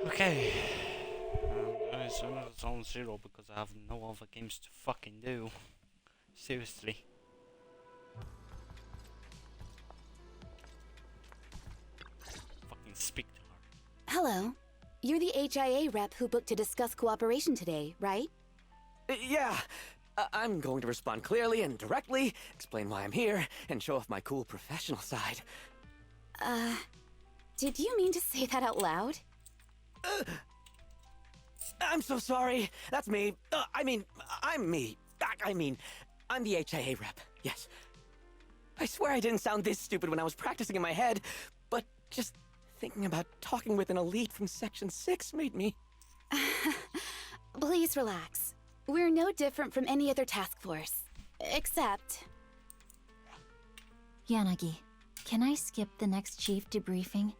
Okay. As soon as it's on zero because I have no other games to fucking do. Seriously. Fucking speak to her. Hello. You're the HIA rep who booked to discuss cooperation today, right? Yeah. I'm going to respond clearly and directly, explain why I'm here, and show off my cool professional side. Did you mean to say that out loud? I'm so sorry. That's me. I'm me. I'm the HIA rep. Yes. I swear I didn't sound this stupid when I was practicing in my head, but just thinking about talking with an elite from Section 6 made me... Please relax. We're no different from any other task force. Except... Yanagi, can I skip the next chief debriefing?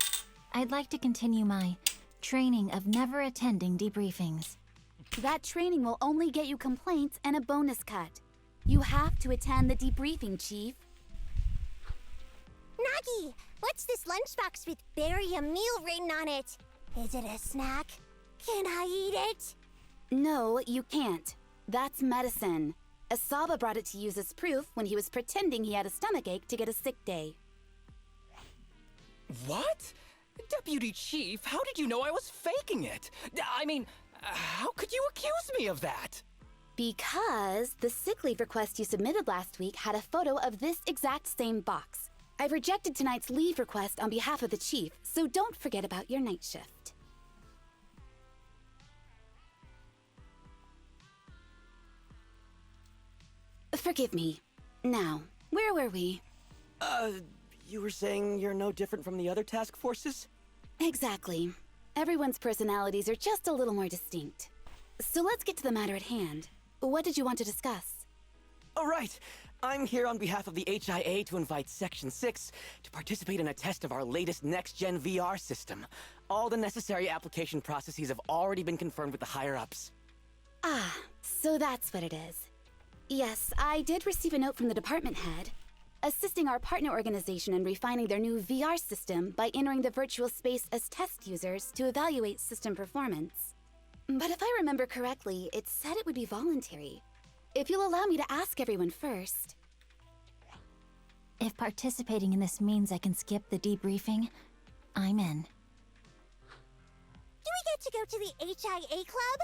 I'd like to continue my training of never attending debriefings. That training will only get you complaints and a bonus cut. You have to attend the debriefing, Chief. Nagi, what's this lunchbox with "bury a meal" written on it? Is it a snack? Can I eat it? No, you can't. That's medicine. Asaba brought it to use as proof when he was pretending he had a stomachache to get a sick day. What? Deputy Chief, how did you know I was faking it? How could you accuse me of that? Because the sick leave request you submitted last week had a photo of this exact same box. I've rejected tonight's leave request on behalf of the chief, so don't forget about your night shift. Forgive me. Now, where were we? You were saying you're no different from the other task forces? Exactly. Everyone's personalities are just a little more distinct. So let's get to the matter at hand. What did you want to discuss? All right. I'm here on behalf of the HIA to invite Section 6 to participate in a test of our latest next-gen VR system. All the necessary application processes have already been confirmed with the higher-ups. Ah, so that's what it is. Yes, I did receive a note from the department head, assisting our partner organization in refining their new VR system by entering the virtual space as test users to evaluate system performance. But if I remember correctly, it said it would be voluntary. If you'll allow me to ask everyone first. If participating in this means I can skip the debriefing, I'm in. Do we get to go to the HIA club?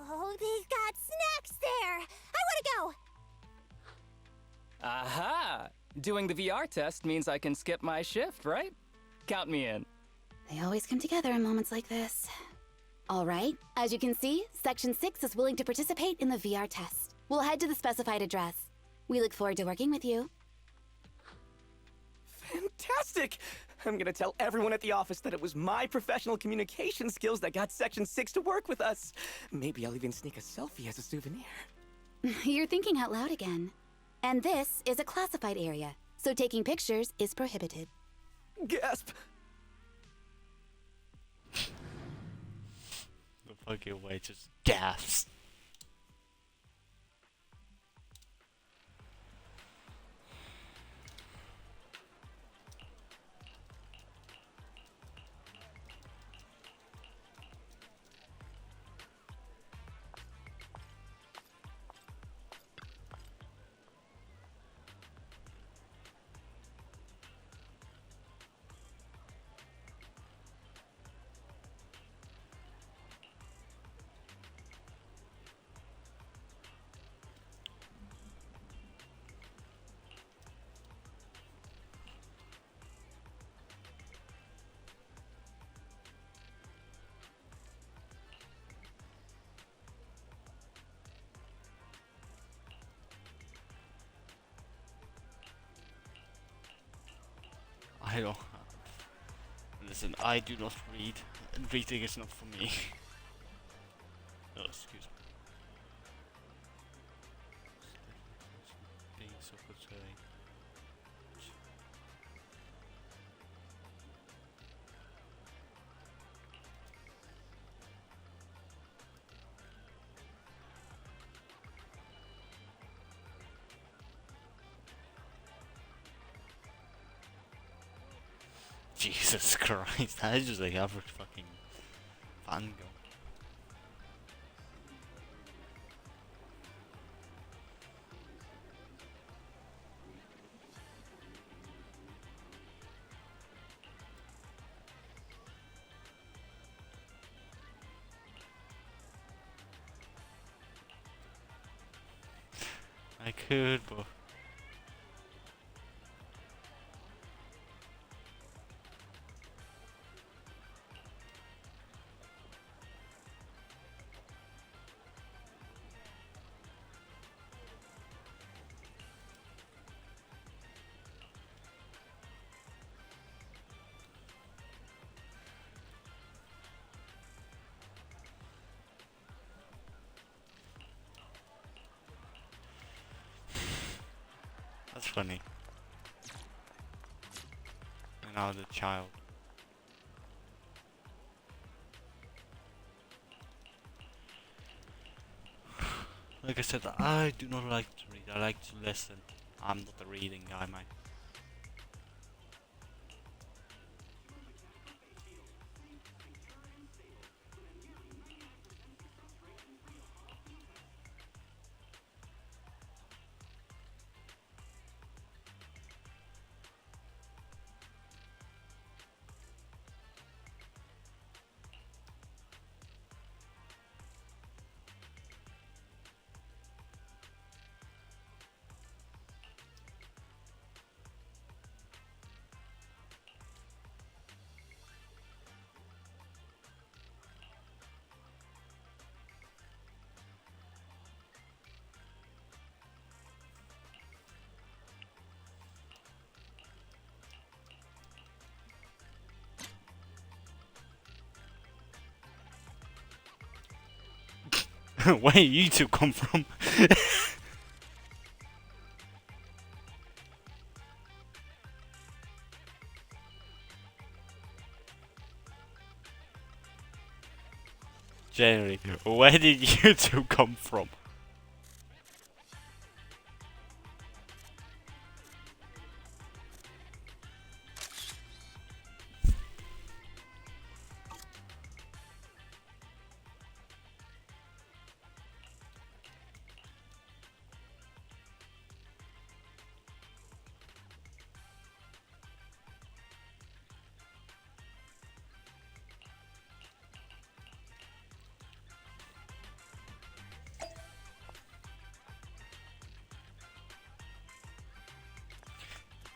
Oh, they've got snacks there! I wanna go! Aha! Doing the VR test means I can skip my shift, right? Count me in. They always come together in moments like this. All right, as you can see, Section 6 is willing to participate in the VR test. We'll head to the specified address. We look forward to working with you. Fantastic! I'm gonna tell everyone at the office that it was my professional communication skills that got Section 6 to work with us. Maybe I'll even sneak a selfie as a souvenir. You're thinking out loud again. And this is a classified area, so taking pictures is prohibited. Gasp! The fucking way just gasps. I don't. Listen, I do not read. Reading is not for me. Oh, excuse me. Being so frustrating. Jesus Christ, that is just like average fucking fangirl. I could, but that's funny. And now the child. Like I said, I do not like to read. I like to listen. I'm not a reading guy, mate. Where you two come from? Jerry, where did you two come from?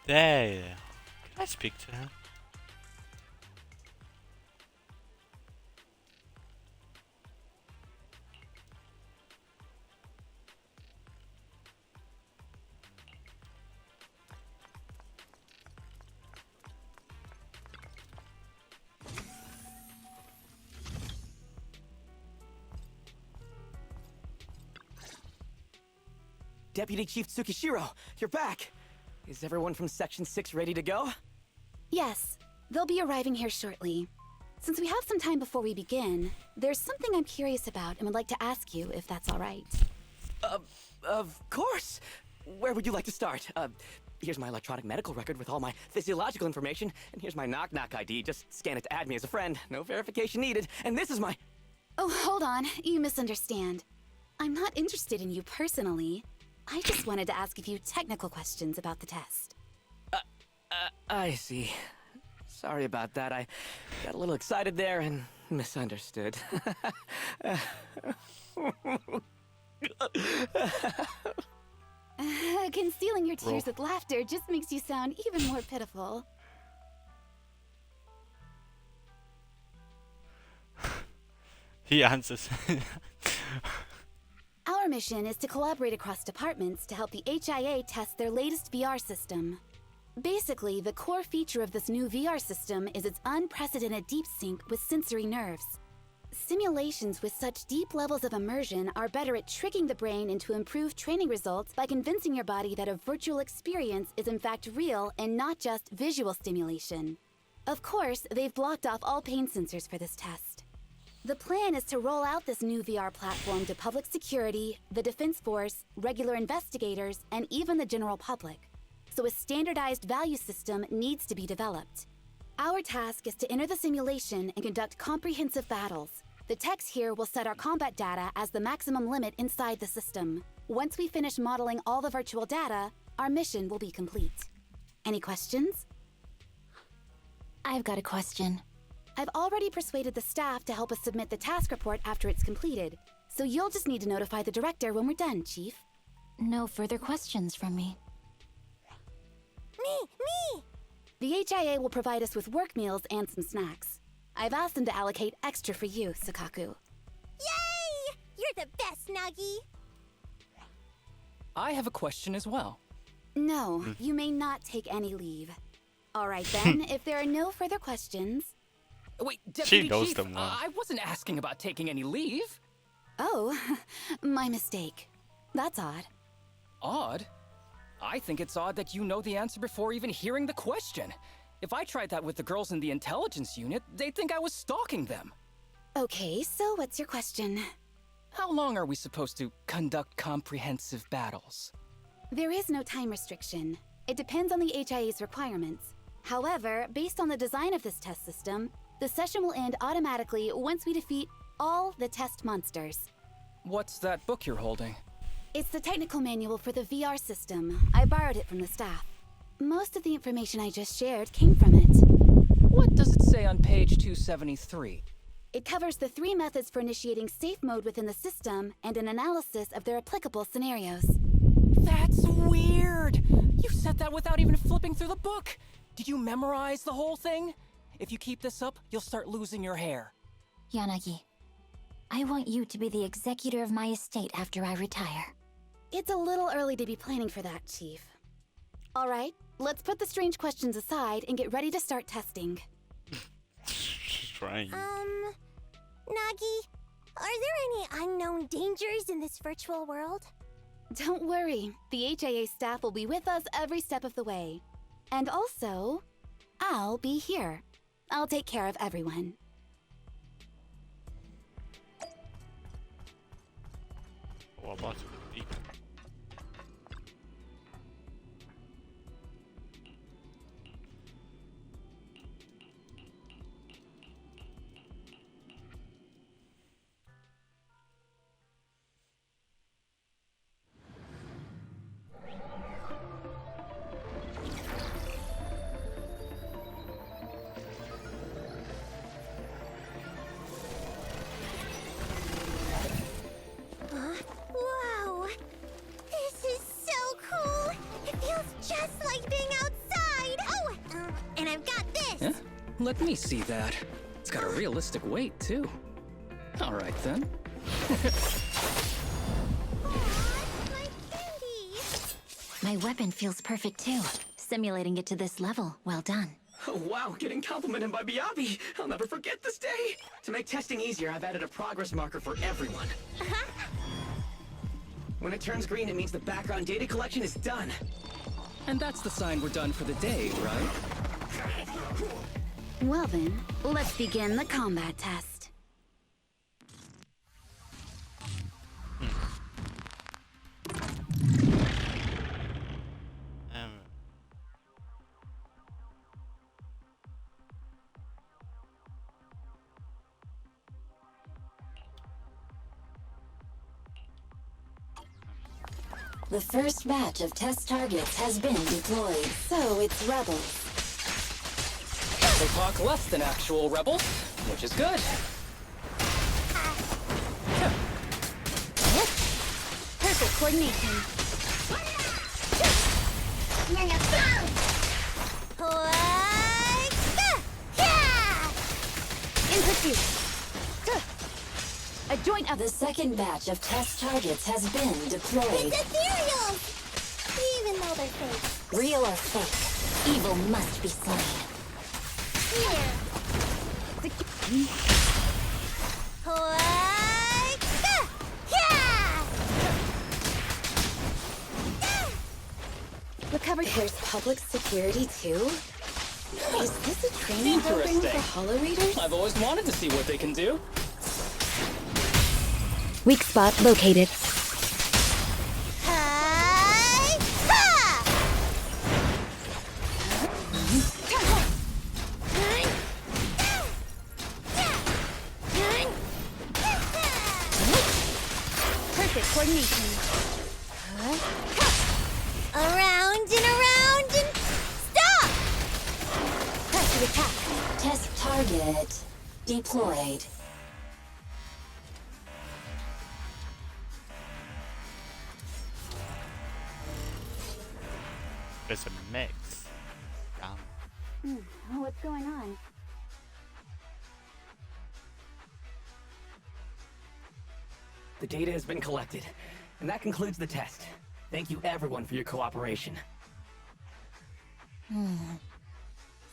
There. Can I speak to her? Deputy Chief Tsukishiro, you're back! Is everyone from Section 6 ready to go? Yes, they'll be arriving here shortly. Since we have some time before we begin, there's something I'm curious about and would like to ask you if that's all right. Of course! Where would you like to start? Here's my electronic medical record with all my physiological information, and here's my knock-knock ID. Just scan it to add me as a friend. No verification needed. And this is my... Oh, hold on. You misunderstand. I'm not interested in you personally. I just wanted to ask a few technical questions about the test. I see. Sorry about that. I got a little excited there and misunderstood. Concealing your tears with laughter just makes you sound even more pitiful. He answers. Our mission is to collaborate across departments to help the HIA test their latest VR system. Basically, the core feature of this new VR system is its unprecedented deep sync with sensory nerves. Simulations with such deep levels of immersion are better at tricking the brain into improved training results by convincing your body that a virtual experience is in fact real and not just visual stimulation. Of course, they've blocked off all pain sensors for this test. The plan is to roll out this new VR platform to public security, the Defense Force, regular investigators, and even the general public. So a standardized value system needs to be developed. Our task is to enter the simulation and conduct comprehensive battles, The techs here will set our combat data as the maximum limit inside the system. Once we finish modeling all the virtual data, our mission will be complete. Any questions? I've got a question. I've already persuaded the staff to help us submit the task report after it's completed, so you'll just need to notify the director when we're done, Chief. No further questions from me. Me! The HIA will provide us with work meals and some snacks. I've asked them to allocate extra for you, Sakaku. Yay! You're the best, Nagi! I have a question as well. No, you may not take any leave. All right then, if there are no further questions... Wait, Deputy knows Chief, them well. I wasn't asking about taking any leave. Oh, my mistake. That's odd. Odd? I think it's odd that you know the answer before even hearing the question. If I tried that with the girls in the intelligence unit, they'd think I was stalking them. Okay, so what's your question? How long are we supposed to conduct comprehensive battles? There is no time restriction. It depends on the HIA's requirements. However, based on the design of this test system, the session will end automatically once we defeat all the test monsters. What's that book you're holding? It's the technical manual for the VR system. I borrowed it from the staff. Most of the information I just shared came from it. What does it say on page 273? It covers the 3 methods for initiating safe mode within the system and an analysis of their applicable scenarios. That's weird! You said that without even flipping through the book! Did you memorize the whole thing? If you keep this up, you'll start losing your hair. Yanagi, I want you to be the executor of my estate after I retire. It's a little early to be planning for that, Chief. All right, let's put the strange questions aside and get ready to start testing. She's trying. Nagi, are there any unknown dangers in this virtual world? Don't worry, the HIA staff will be with us every step of the way. And also, I'll be here. I'll take care of everyone. What about the people? Wow! This is so cool! It feels just like being outside! Oh! And I've got this! Yeah? Let me see that. It's got a realistic weight, too. Alright then. My candy! My weapon feels perfect too. Simulating it to this level, well done. Oh, wow, getting complimented by Biabi. I'll never forget this day. To make testing easier, I've added a progress marker for everyone. When it turns green, it means the background data collection is done. And that's the sign we're done for the day, right? Well then, let's begin the combat test. The first batch of test targets has been deployed. So it's rebels. They talk less than actual rebels, which is good. Perfect coordination. Input you. A joint of The second batch of test targets has been deployed. It's ethereal! Even though they're fake. Real or fake, evil must be slain. Here. Recovery. There's public security too? Is this a training program for Interesting. holo readers? I've always wanted to see what they can do. Weak spot located. Perfect coordination. Around and stop! Press to attack. Test target deployed. There's a mix. Damn. What's going on? The data has been collected, and that concludes the test. Thank you everyone for your cooperation.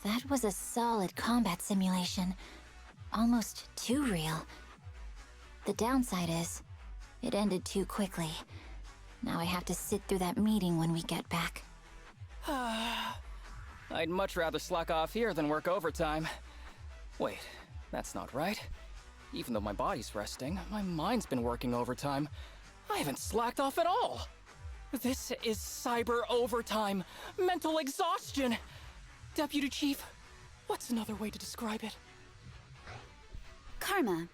That was a solid combat simulation. Almost too real. The downside is, it ended too quickly. Now I have to sit through that meeting when we get back. I'd much rather slack off here than work overtime. Wait, that's not right. Even though my body's resting, my mind's been working overtime. I haven't slacked off at all. This is cyber overtime. Mental exhaustion. Deputy Chief, what's another way to describe it? Karma.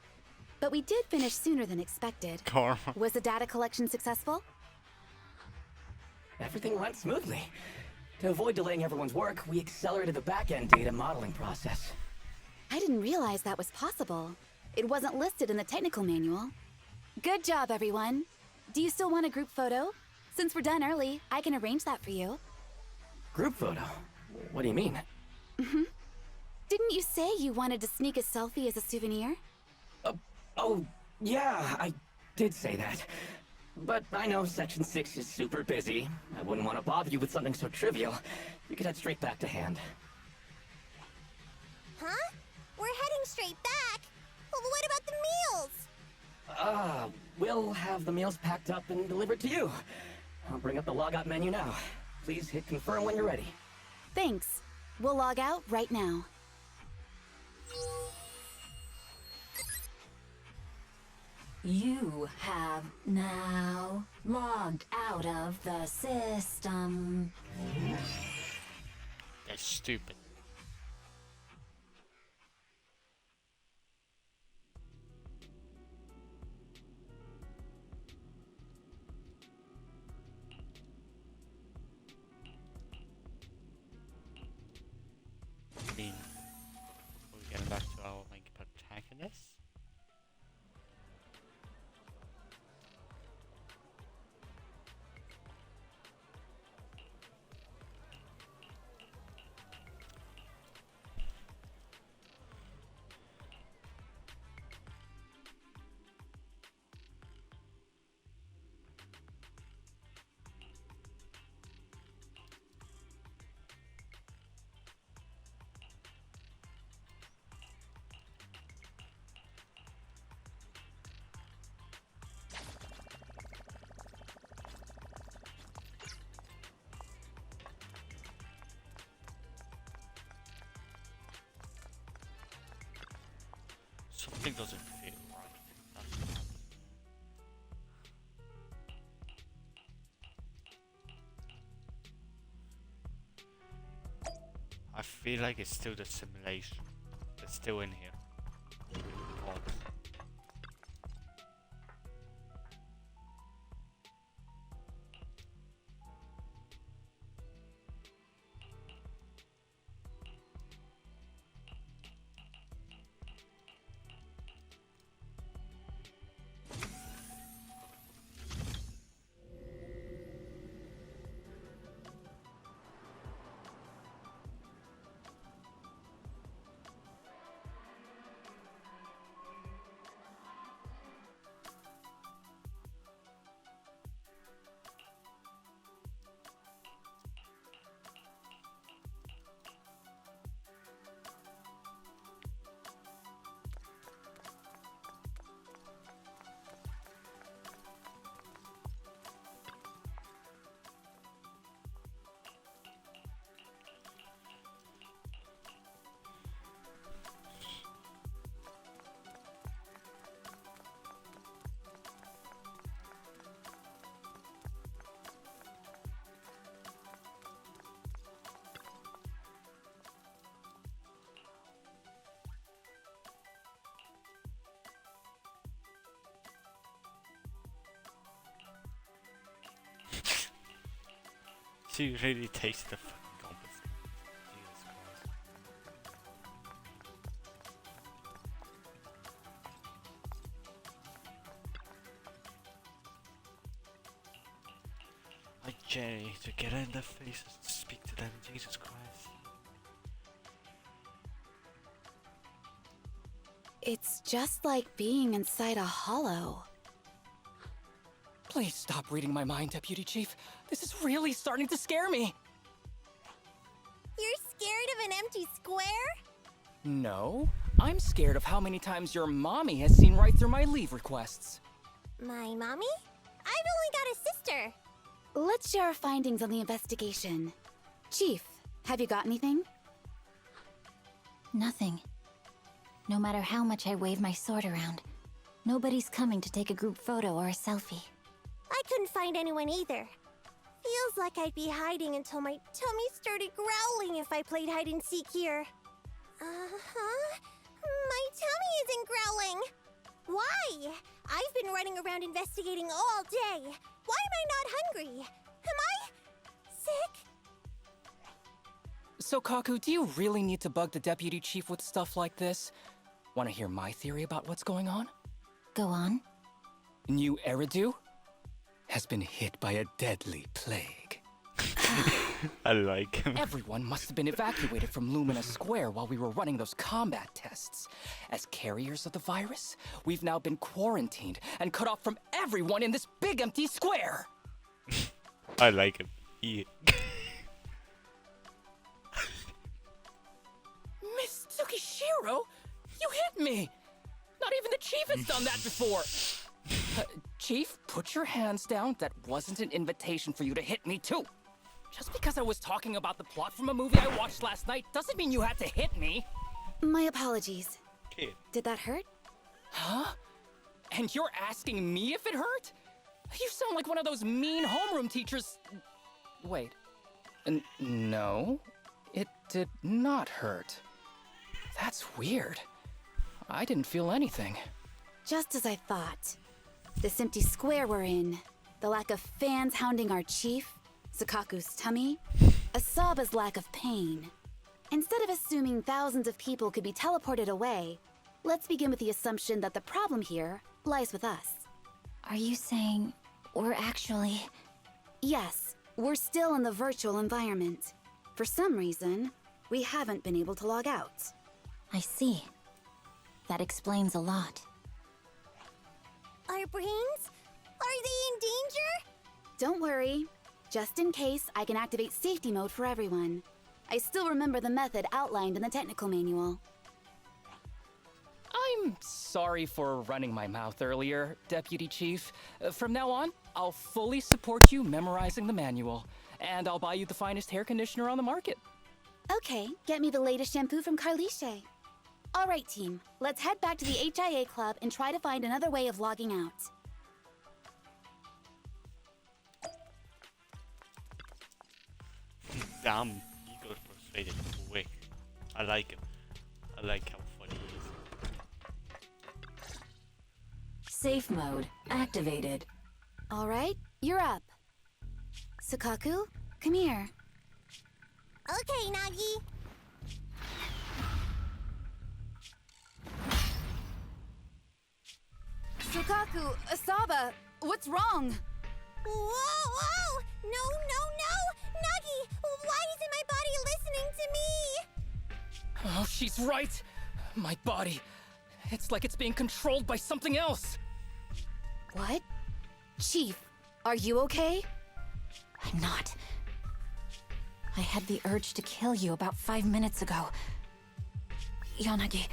But we did finish sooner than expected. Karma. Was the data collection successful? Everything went smoothly. To avoid delaying everyone's work, we accelerated the back-end data modeling process. I didn't realize that was possible. It wasn't listed in the technical manual. Good job, everyone. Do you still want a group photo? Since we're done early, I can arrange that for you. Group photo? What do you mean? Didn't you say you wanted to sneak a selfie as a souvenir? Oh, yeah, I did say that. But I know Section 6 is super busy. I wouldn't want to bother you with something so trivial. You could head straight back to hand. Huh? We're heading straight back. Well, what about the meals? We'll have the meals packed up and delivered to you. I'll bring up the logout menu now. Please hit confirm when you're ready. Thanks. We'll log out right now. You have now logged out of the system. That's stupid. We're getting back to our main protagonist. Something doesn't feel right. That's what happened. I feel like it's still the simulation. It's still in here. Odd. She really tasted the fucking compass. Jesus Christ. Like Jerry, to get in their faces, to speak to them, Jesus Christ. It's just like being inside a hollow. Please stop reading my mind, Deputy Chief. This is really starting to scare me. You're scared of an empty square? No, I'm scared of how many times your mommy has seen right through my leave requests. My mommy? I've only got a sister. Let's share our findings on the investigation. Chief, have you got anything? Nothing. No matter how much I wave my sword around, nobody's coming to take a group photo or a selfie. I couldn't find anyone either. Feels like I'd be hiding until my tummy started growling if I played hide and seek here. Uh-huh. My tummy isn't growling. Why? I've been running around investigating all day. Why am I not hungry? Am I sick? So, Kaku, do you really need to bug the Deputy Chief with stuff like this? Want to hear my theory about what's going on? Go on. New Eridu has been hit by a deadly plague. I like him. Everyone must have been evacuated from Lumina Square while we were running those combat tests. As carriers of the virus, we've now been quarantined and cut off from everyone in this big empty square. I like him. He... Miss Tsukishiro, you hit me! Not even the Chief has done that before! Chief, put your hands down. That wasn't an invitation for you to hit me too. Just because I was talking about the plot from a movie I watched last night doesn't mean you had to hit me. My apologies. Kid. Did that hurt? Huh? And you're asking me if it hurt? You sound like one of those mean homeroom teachers. Wait. No, it did not hurt. That's weird. I didn't feel anything. Just as I thought. This empty square we're in, the lack of fans hounding our chief, Sakaku's tummy, Asaba's lack of pain. Instead of assuming thousands of people could be teleported away, let's begin with the assumption that the problem here lies with us. Are you saying we're actually... Yes, we're still in the virtual environment. For some reason, we haven't been able to log out. I see. That explains a lot. Our brains? Are they in danger? Don't worry. Just in case, I can activate safety mode for everyone. I still remember the method outlined in the technical manual. I'm sorry for running my mouth earlier, Deputy Chief. From now on, I'll fully support you memorizing the manual, and I'll buy you the finest hair conditioner on the market. Okay, get me the latest shampoo from Carliche. All right, team. Let's head back to the HIA Club and try to find another way of logging out. Damn, he got frustrated quick. I like him. I like how funny he is. Safe mode activated. All right, you're up. Sakaku, come here. Okay, Nagi. Sakaku, Asaba, what's wrong? Whoa! No! Nagi, why isn't my body listening to me? Oh, she's right. My body. It's like it's being controlled by something else. What? Chief, are you okay? I'm not. I had the urge to kill you about 5 minutes ago. Yanagi.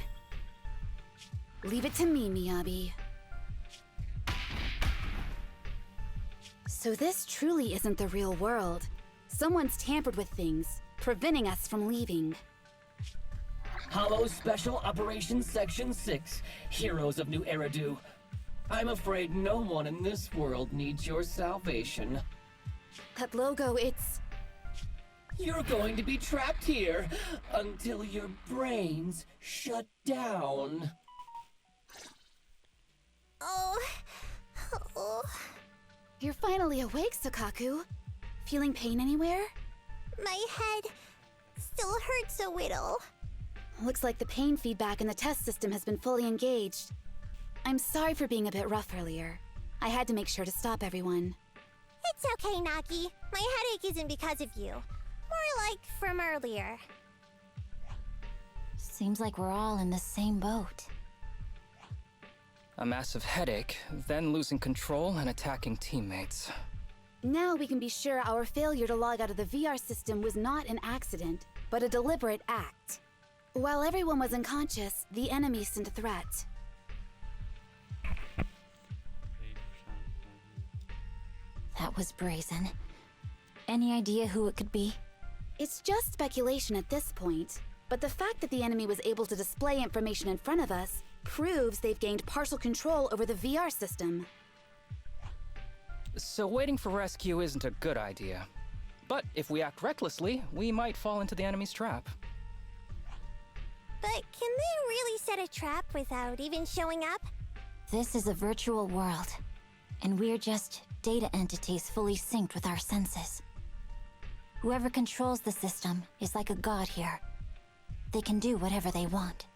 Leave it to me, Miyabi. So this truly isn't the real world. Someone's tampered with things, preventing us from leaving. Hollow Special Operations Section 6, Heroes of New Eridu. I'm afraid no one in this world needs your salvation. That logo, it's... You're going to be trapped here until your brains shut down. Oh. You're finally awake, Sakaku. Feeling pain anywhere? My head still hurts a little. Looks like the pain feedback in the test system has been fully engaged. I'm sorry for being a bit rough earlier. I had to make sure to stop everyone. It's okay, Nagi. My headache isn't because of you. More like from earlier. Seems like we're all in the same boat. A massive headache, then losing control and attacking teammates. Now we can be sure our failure to log out of the VR system was not an accident, but a deliberate act. While everyone was unconscious, the enemy sent a threat. That was brazen. Any idea who it could be? It's just speculation at this point, but the fact that the enemy was able to display information in front of us proves they've gained partial control over the VR system. So waiting for rescue isn't a good idea. But if we act recklessly, we might fall into the enemy's trap. But can they really set a trap without even showing up? This is a virtual world, and we're just data entities fully synced with our senses. Whoever controls the system is like a god here. They can do whatever they want.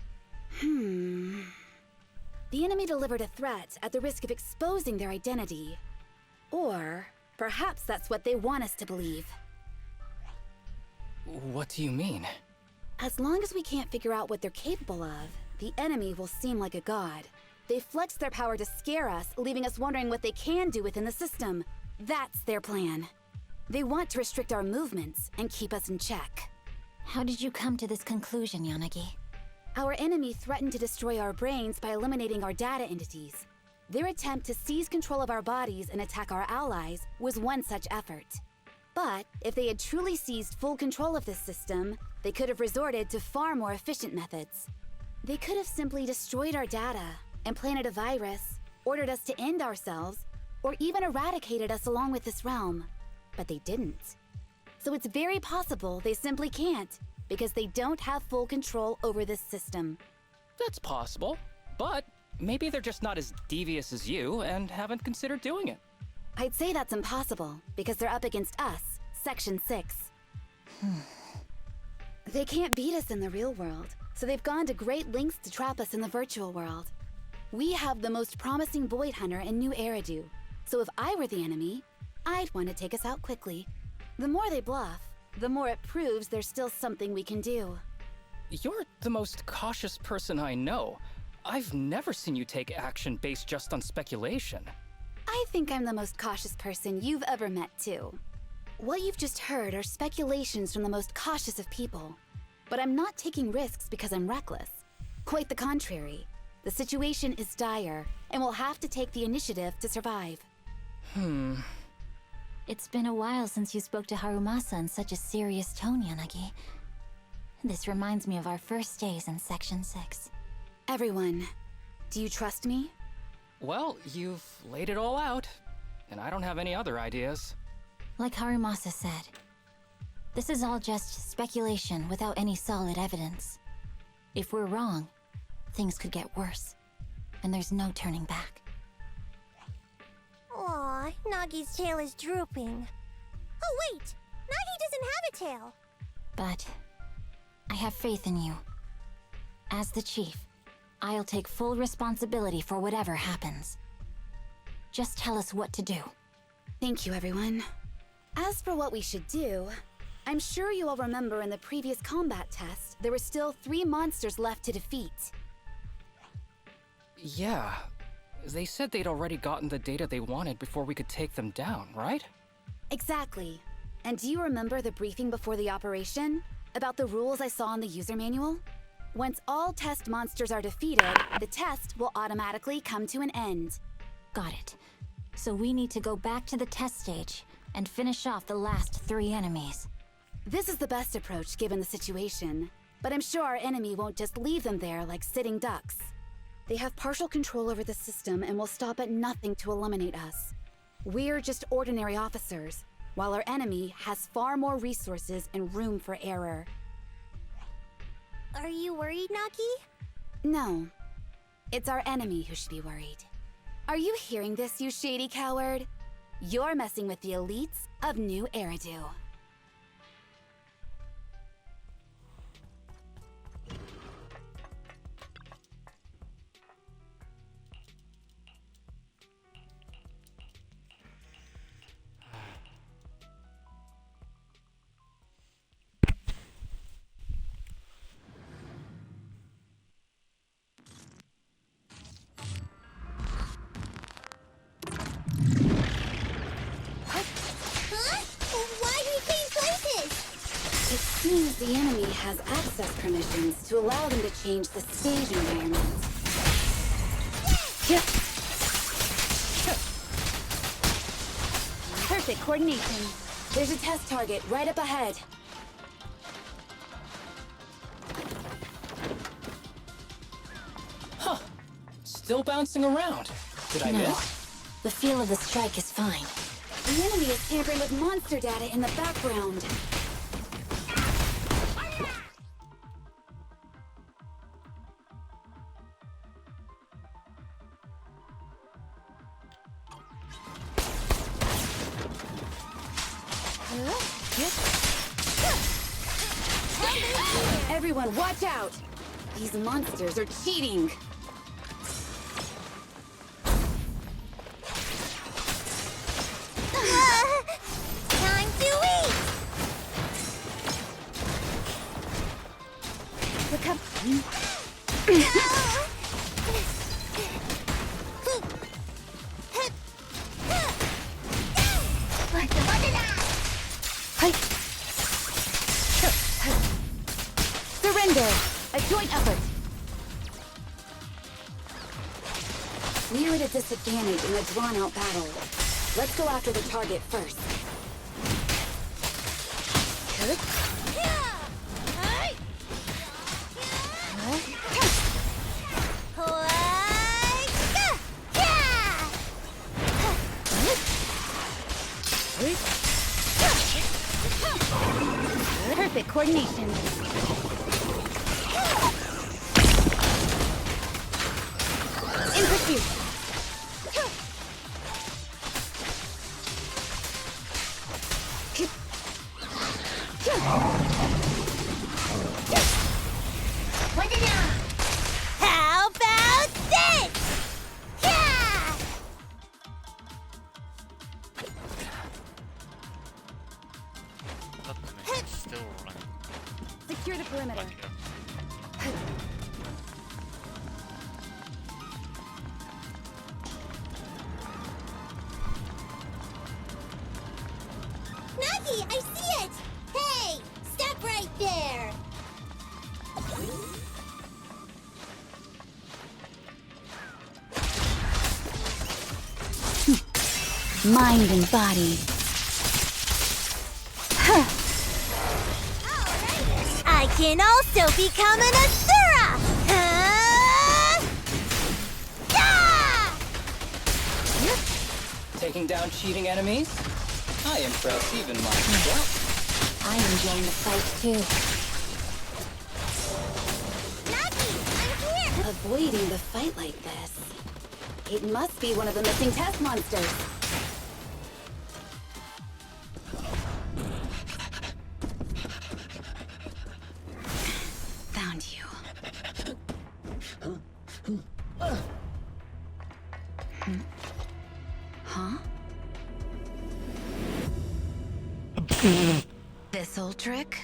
The enemy delivered a threat at the risk of exposing their identity. Or perhaps that's what they want us to believe. What do you mean? As long as we can't figure out what they're capable of, the enemy will seem like a god. They flex their power to scare us, leaving us wondering what they can do within the system. That's their plan. They want to restrict our movements and keep us in check. How did you come to this conclusion, Yanagi? Our enemy threatened to destroy our brains by eliminating our data entities. Their attempt to seize control of our bodies and attack our allies was one such effort. But if they had truly seized full control of this system, they could have resorted to far more efficient methods. They could have simply destroyed our data, implanted a virus, ordered us to end ourselves, or even eradicated us along with this realm. But they didn't. So it's very possible they simply can't, because they don't have full control over this system. That's possible, but maybe they're just not as devious as you and haven't considered doing it. I'd say that's impossible, because they're up against us, Section 6. They can't beat us in the real world, so they've gone to great lengths to trap us in the virtual world. We have the most promising Void Hunter in New Eridu, so if I were the enemy, I'd want to take us out quickly. The more they bluff, the more it proves there's still something we can do. You're the most cautious person I know. I've never seen you take action based just on speculation. I think I'm the most cautious person you've ever met, too. What you've just heard are speculations from the most cautious of people. But I'm not taking risks because I'm reckless. Quite the contrary. The situation is dire, and we'll have to take the initiative to survive. It's been a while since you spoke to Harumasa in such a serious tone, Yanagi. This reminds me of our first days in Section 6. Everyone, do you trust me? Well, you've laid it all out, and I don't have any other ideas. Like Harumasa said, this is all just speculation without any solid evidence. If we're wrong, things could get worse, and there's no turning back. Aw, Nagi's tail is drooping. Oh wait! Nagi doesn't have a tail! But I have faith in you. As the chief, I'll take full responsibility for whatever happens. Just tell us what to do. Thank you, everyone. As for what we should do, I'm sure you all remember in the previous combat test, there were still 3 monsters left to defeat. Yeah. They said they'd already gotten the data they wanted before we could take them down, right? Exactly. And do you remember the briefing before the operation? About the rules I saw in the user manual? Once all test monsters are defeated, the test will automatically come to an end. Got it. So we need to go back to the test stage and finish off the last 3 enemies. This is the best approach given the situation, but I'm sure our enemy won't just leave them there like sitting ducks. They have partial control over the system and will stop at nothing to eliminate us. We're just ordinary officers, while our enemy has far more resources and room for error. Are you worried, Nagi? No. It's our enemy who should be worried. Are you hearing this, you shady coward? You're messing with the elites of New Eridu. Huh? Why do we change places? It seems the enemy has access permissions to allow them to change the stage environment. Perfect coordination. There's a test target right up ahead. Huh. Still bouncing around. Did I No. miss? The feel of the strike is fine. The enemy is tampering with monster data in the background. Everyone, watch out! These monsters are cheating! Time to eat! Look up. Hi. Surrender! A joint effort! We're at a disadvantage in a drawn-out battle. Let's go after the target first. Perfect coordination. In pursuit. How about this? Yeah! That thing is still running. Secure the perimeter. Okay. Nagi, I see it! Hey! Stop right there! Mind and body. I can also become an Asura! Taking down cheating enemies? I impress even myself. I'm enjoying the fight too. Nagi, I'm here! Avoiding the fight like this. It must be one of the missing test monsters. Found you. Huh? This old trick?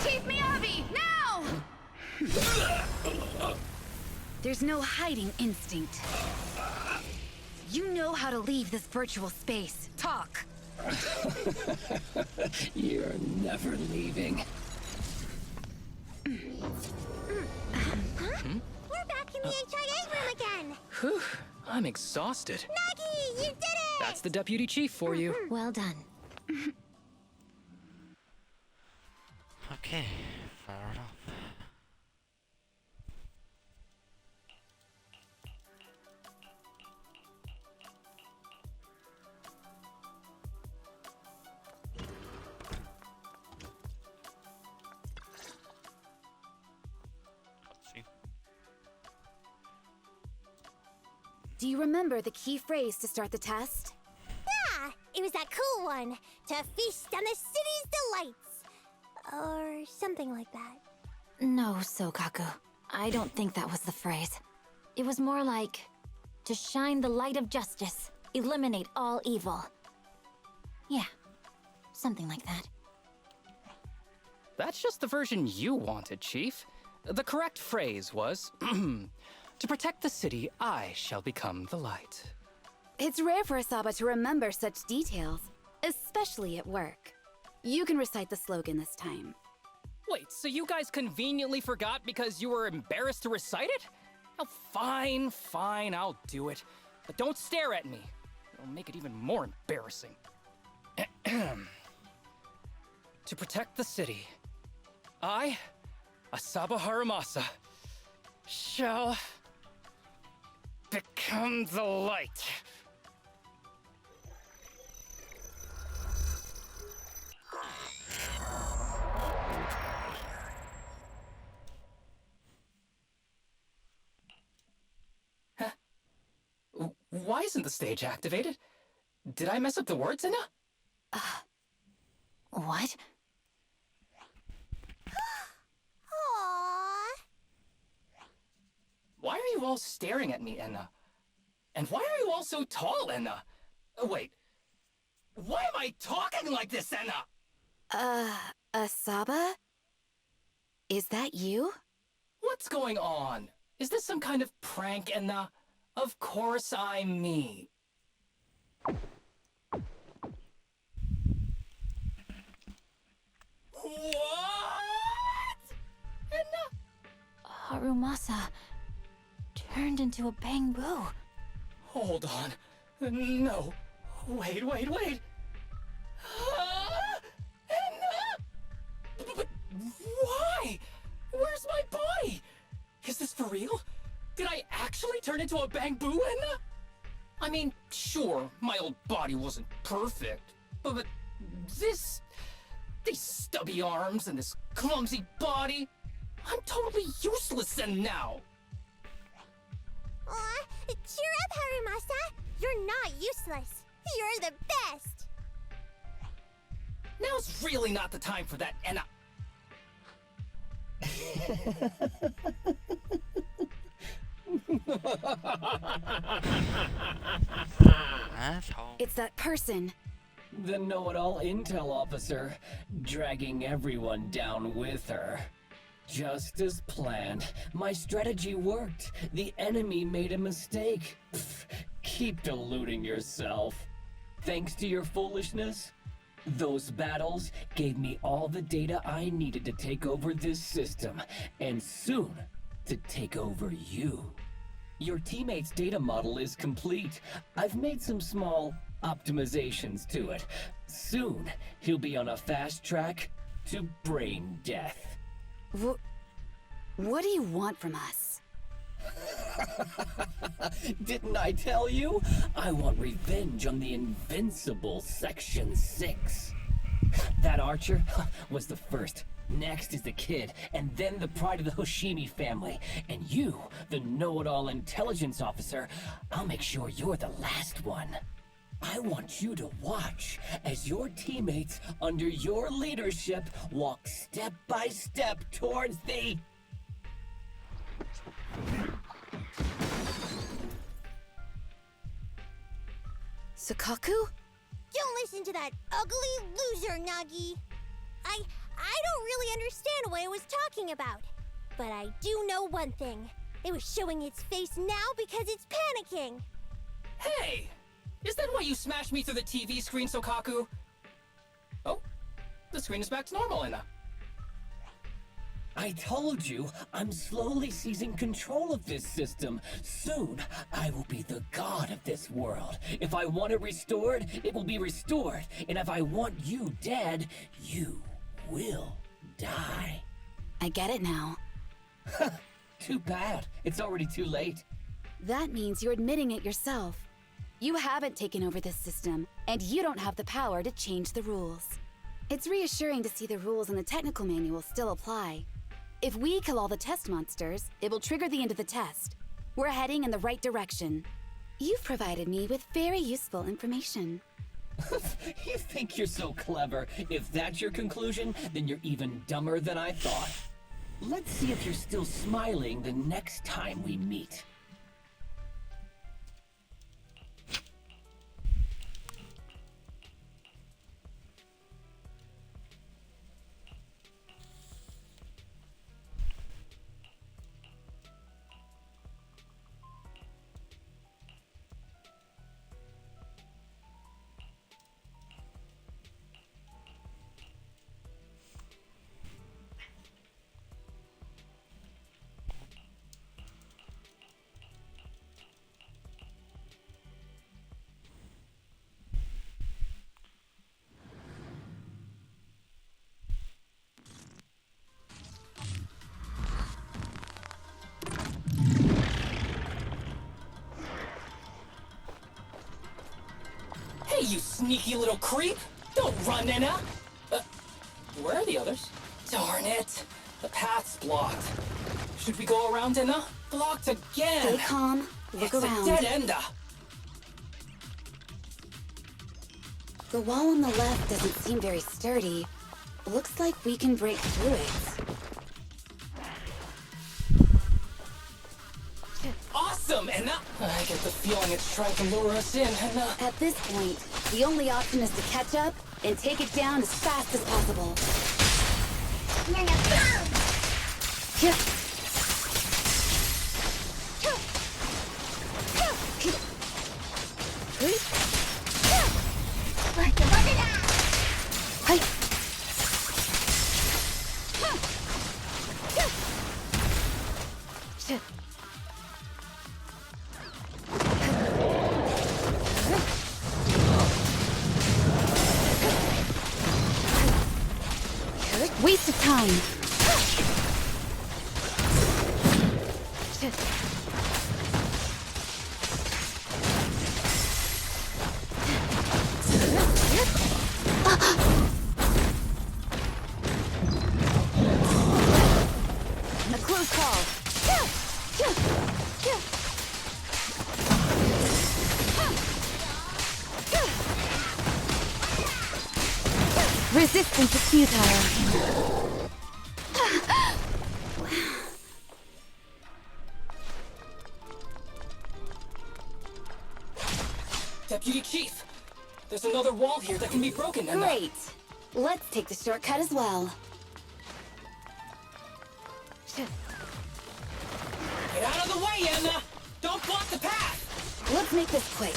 Chief Miyabi, now! There's no hiding instinct. You know how to leave this virtual space. Talk. You're never leaving. We're back in the HIA room again! Whew. I'm exhausted. Nagi, you did it! That's the deputy chief for you. Well done. Okay, fair enough. Do you remember the key phrase to start the test? Yeah, it was that cool one. To feast on the city's delights. Or something like that. No, Sokaku. I don't think that was the phrase. It was more like, to shine the light of justice, eliminate all evil. Yeah, something like that. That's just the version you wanted, Chief. The correct phrase was, to protect the city, I shall become the light. It's rare for Asaba to remember such details, especially at work. You can recite the slogan this time. Wait, so you guys conveniently forgot because you were embarrassed to recite it? Oh, fine, I'll do it. But don't stare at me. It'll make it even more embarrassing. To protect the city, I, Asaba Haramasa, shall become the light. Huh? Why isn't the stage activated? Did I mess up the words, Inna? What? Aww. Why are you all staring at me, Enna? And why are you all so tall, Enna? Wait. Why am I talking like this, Enna? Asaba? Is that you? What's going on? Is this some kind of prank, Enna? Of course I'm me. What? Enna? Harumasa turned into a bamboo. Hold on. No. Wait. Enna? But why? Where's my body? Is this for real? Did I actually turn into a bamboo, Enna? I mean, sure, my old body wasn't perfect, but these stubby arms and this clumsy body, I'm totally useless now. Aw, cheer up, Harumasa. You're not useless. You're the best. Now's really not the time for that, Enna. Asshole. It's that person. The know-it-all intel officer, dragging everyone down with her. Just as planned. My strategy worked. The enemy made a mistake. Pfft, keep deluding yourself. Thanks to your foolishness, those battles gave me all the data I needed to take over this system, and soon to take over you. Your teammate's data model is complete. I've made some small optimizations to it. Soon, he'll be on a fast track to brain death. What do you want from us? Didn't I tell you? I want revenge on the invincible Section 6. That archer was the first. Next is the kid, and then the pride of the Hoshimi family. And you, the know-it-all intelligence officer, I'll make sure you're the last one. I want you to watch as your teammates under your leadership walk step by step towards the... Sukaku? Don't listen to that ugly loser, Nagi. I don't really understand what it was talking about. But I do know one thing. It was showing its face now because it's panicking. Hey! Is that why you smashed me through the TV screen, Sokaku? Oh, the screen is back to normal, Enna. I told you, I'm slowly seizing control of this system. Soon, I will be the god of this world. If I want it restored, it will be restored. And if I want you dead, you will die. I get it now. Too bad. It's already too late. That means you're admitting it yourself. You haven't taken over this system, and you don't have the power to change the rules. It's reassuring to see the rules in the technical manual still apply. If we kill all the test monsters, it will trigger the end of the test. We're heading in the right direction. You've provided me with very useful information. You think you're so clever. If that's your conclusion, then you're even dumber than I thought. Let's see if you're still smiling the next time we meet. Hey, you sneaky little creep! Don't run, Nina! Where are the others? Darn it! The path's blocked. Should we go around, Nina? Blocked again! Stay calm. Look It's around. a dead end. The wall on the left doesn't seem very sturdy. Looks like we can break through it. Awesome, Enna! I get the feeling it's trying to lure us in, Enna. At this point, the only option is to catch up and take it down as fast as possible. Waste of time. A close call. Resistance is futile. Deputy Chief, there's another wall here that can be broken, Enna. Great. Let's take the shortcut as well. Get out of the way, Enna! Don't block the path! Let's make this quick.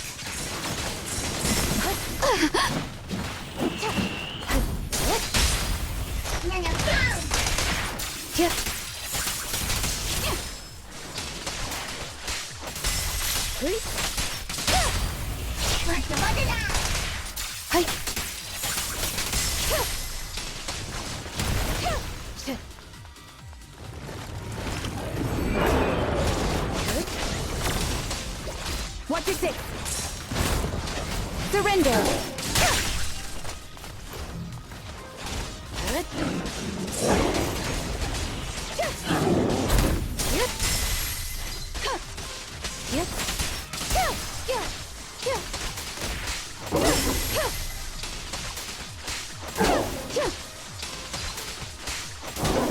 Watch your six. Surrender.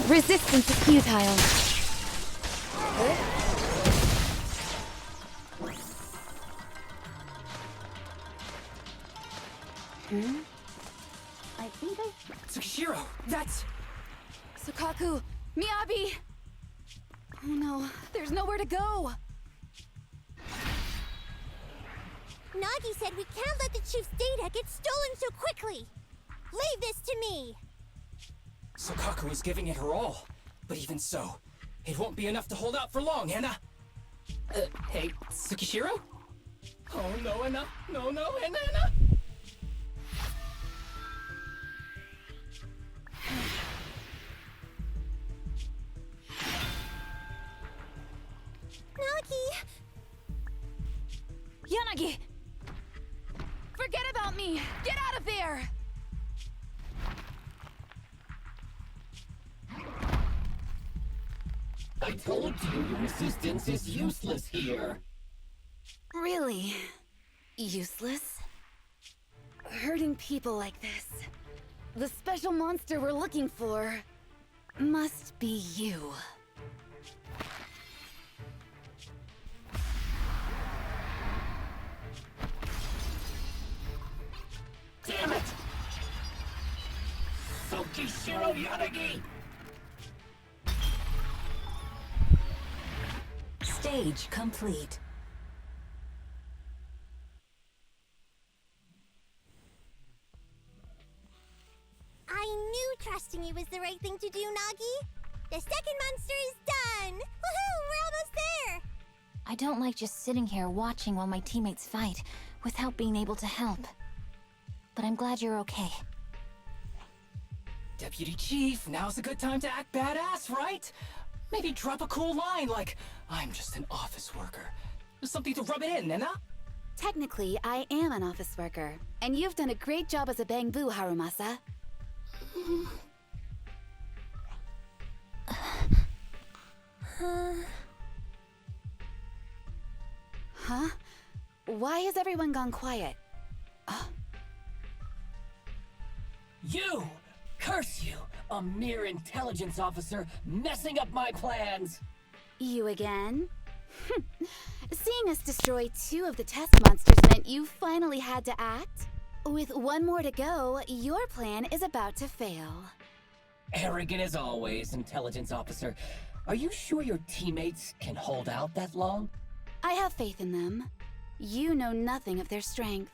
Resistance is futile. I think I... Tsukishiro, that's... Sukaku! Miyabi! Oh no, there's nowhere to go! Nagi said we can't let the chief's data get stolen so quickly. Leave this to me. Sokaku is giving it her all. But even so, it won't be enough to hold out for long, Enna. Hey, Tsukishiro? Oh no, Enna. No, Enna. Nagi! Yanagi! Forget about me! Get out of there! I told you your resistance is useless here. Really? Useless? Hurting people like this. The special monster we're looking for must be you. Damn it! Sokishiro Yanagi! Stage complete. I knew trusting you was the right thing to do, Nagi. The second monster is done! Woohoo! We're almost there! I don't like just sitting here watching while my teammates fight without being able to help. But I'm glad you're okay. Deputy Chief, now's a good time to act badass, right? Maybe drop a cool line like, I'm just an office worker. Something to rub it in, Nena? Technically, I am an office worker, and you've done a great job as a bamboo, Harumasa. Huh? Why has everyone gone quiet? You! Curse you! A mere intelligence officer messing up my plans! You again? Seeing us destroy 2 of the test monsters meant you finally had to act? With 1 more to go, your plan is about to fail. Arrogant as always, intelligence officer. Are you sure your teammates can hold out that long? I have faith in them. You know nothing of their strength.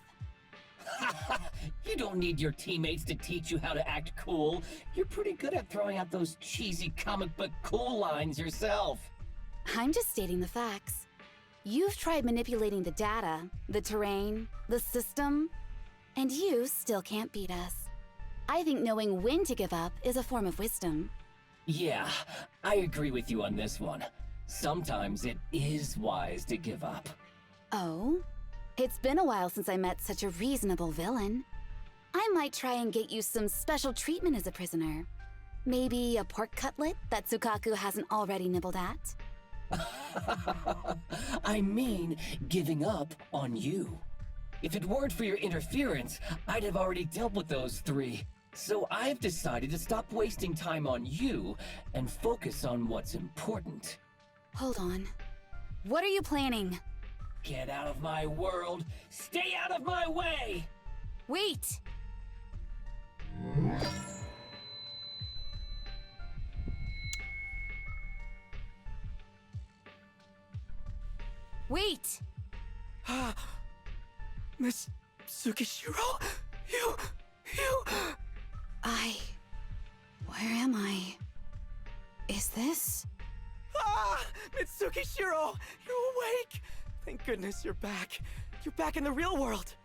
You don't need your teammates to teach you how to act cool. You're pretty good at throwing out those cheesy comic book cool lines yourself. I'm just stating the facts. You've tried manipulating the data, the terrain, the system, and you still can't beat us. I think knowing when to give up is a form of wisdom. Yeah, I agree with you on this one. Sometimes it is wise to give up. Oh? It's been a while since I met such a reasonable villain. I might try and get you some special treatment as a prisoner. Maybe a pork cutlet that Tsukaku hasn't already nibbled at? I mean, giving up on you. If it weren't for your interference, I'd have already dealt with those 3. So I've decided to stop wasting time on you and focus on what's important. Hold on. What are you planning? Get out of my world! Stay out of my way! Wait! Wait! Miss Tsukishiro? You... Where am I? Is this? Mitsukishiro! You're awake! Thank goodness you're back. You're back in the real world.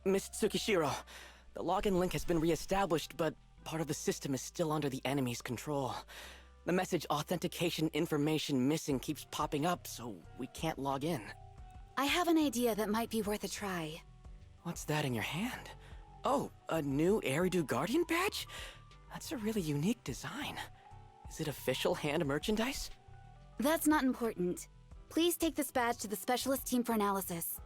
Miss Tsukishiro, the login link has been reestablished, but part of the system is still under the enemy's control. The message authentication information missing keeps popping up, so we can't log in. I have an idea that might be worth a try. What's that in your hand? Oh, a new Eridu Guardian badge? That's a really unique design. Is it official hand merchandise? That's not important. Please take this badge to the specialist team for analysis.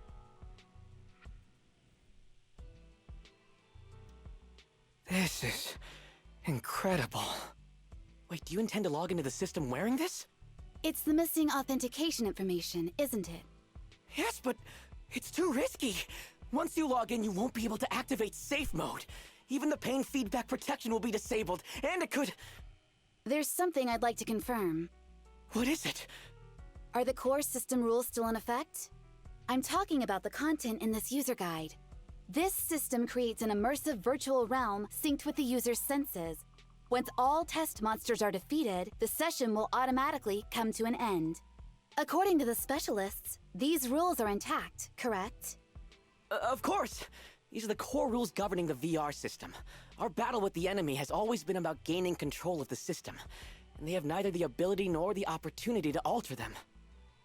This is incredible. Wait, do you intend to log into the system wearing this? It's the missing authentication information, isn't it? Yes, but it's too risky. Once you log in, you won't be able to activate safe mode. Even the pain feedback protection will be disabled, and it could... There's something I'd like to confirm. What is it? Are the core system rules still in effect? I'm talking about the content in this user guide. This system creates an immersive virtual realm synced with the user's senses. Once all test monsters are defeated, the session will automatically come to an end. According to the specialists, these rules are intact, correct? Of course! These are the core rules governing the VR system. Our battle with the enemy has always been about gaining control of the system, and they have neither the ability nor the opportunity to alter them.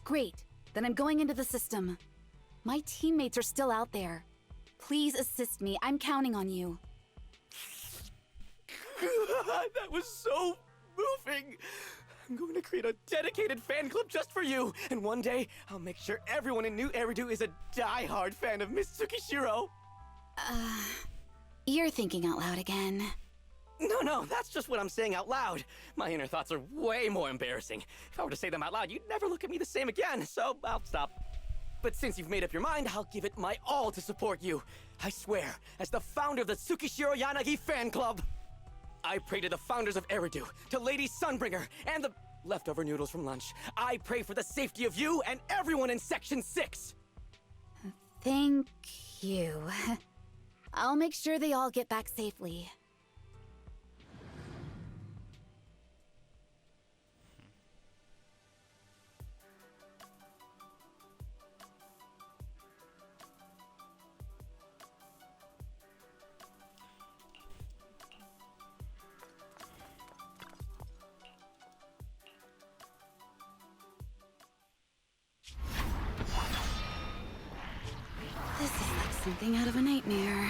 Great. Then I'm going into the system. My teammates are still out there. Please assist me. I'm counting on you. That was so moving! I'm going to create a dedicated fan club just for you, and one day, I'll make sure everyone in New Eridu is a die-hard fan of Miss Tsukishiro! You're thinking out loud again. No, that's just what I'm saying out loud. My inner thoughts are way more embarrassing. If I were to say them out loud, you'd never look at me the same again, so I'll stop. But since you've made up your mind, I'll give it my all to support you. I swear, as the founder of the Tsukishiro Yanagi fan club, I pray to the founders of Eridu, to Lady Sunbringer, and the leftover noodles from lunch. I pray for the safety of you and everyone in Section 6! Thank you. I'll make sure they all get back safely. This is like something out of a nightmare.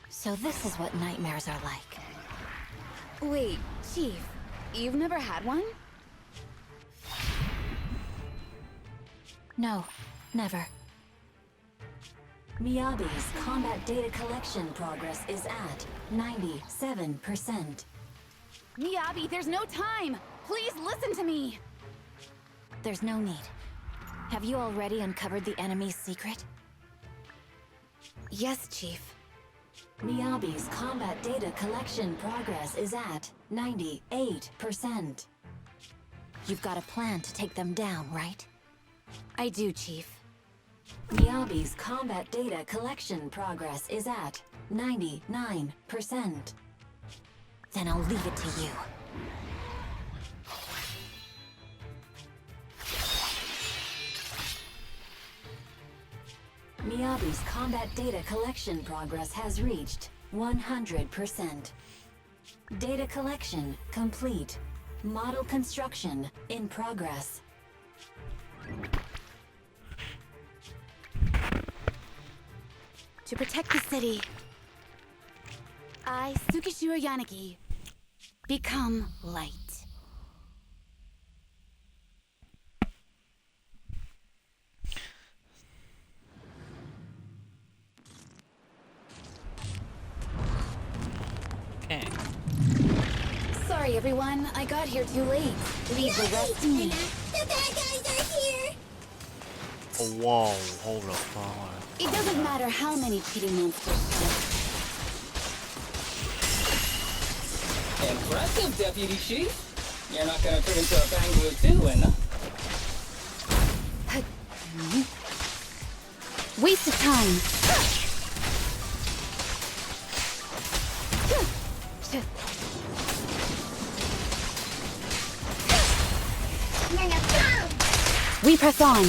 So this is what nightmares are like. Wait, Chief, you've never had one? No, never. Miyabi's combat data collection progress is at 97%. Miyabi, there's no time! Please listen to me! There's no need. Have you already uncovered the enemy's secret? Yes, Chief. Miyabi's combat data collection progress is at 98%. You've got a plan to take them down, right? I do, Chief. Miyabi's combat data collection progress is at 99%. Then I'll leave it to you. Miyabi's combat data collection progress has reached 100%. Data collection complete. Model construction in progress. To protect the city, I, Tsukishiro Yanagi, become light. Okay. Sorry, everyone. I got here too late. Leave the rest to me. The bad guys are here! Oh, whoa, hold up, flower. It doesn't matter how many cheating monsters Impressive, Deputy Chief. You're not gonna turn into a Banglu too, and Waste of time. We press on.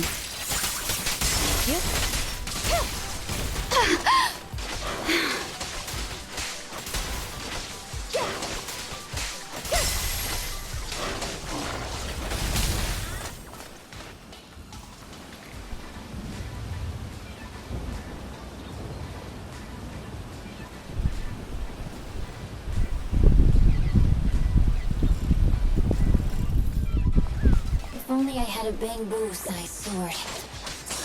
only I had a bamboo-sized sword.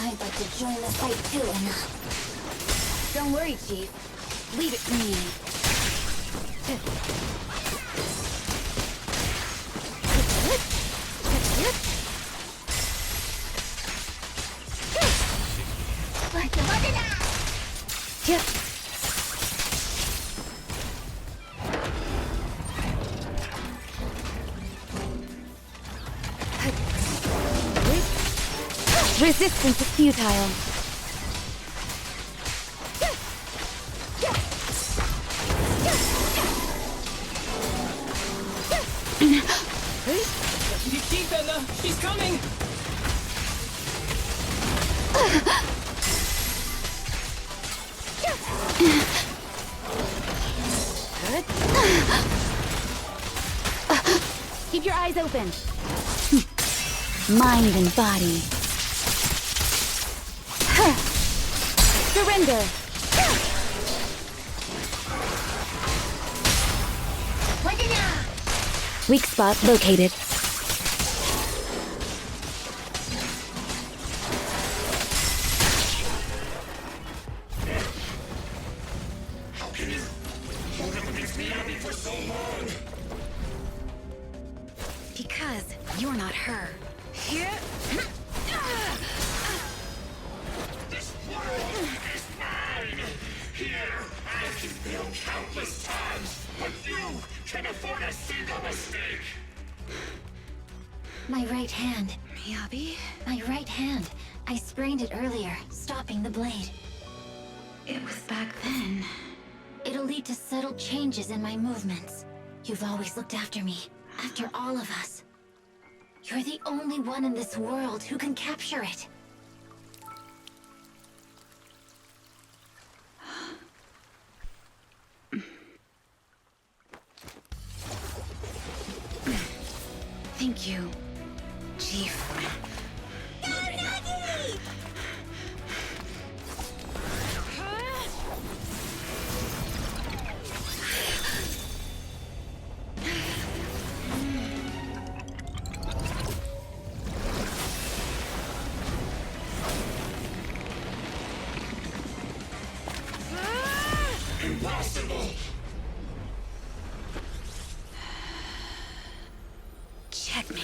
I'd like to join the fight too, and... Don't worry, Chief. Leave it to me. Yep. Resistance is futile. You keep Edna! She's coming! Keep your eyes open. Mind and body. Surrender. Weak spot located. Because you're not her. This world is mine! Here, I can fail countless times, but you can afford a single mistake! My right hand. Miyabi? My right hand. I sprained it earlier, stopping the blade. It was back then. It'll lead to subtle changes in my movements. You've always looked after me, after all of us. You're the only one in this world who can capture it. Thank you, Chief. Impossible! Checkmate.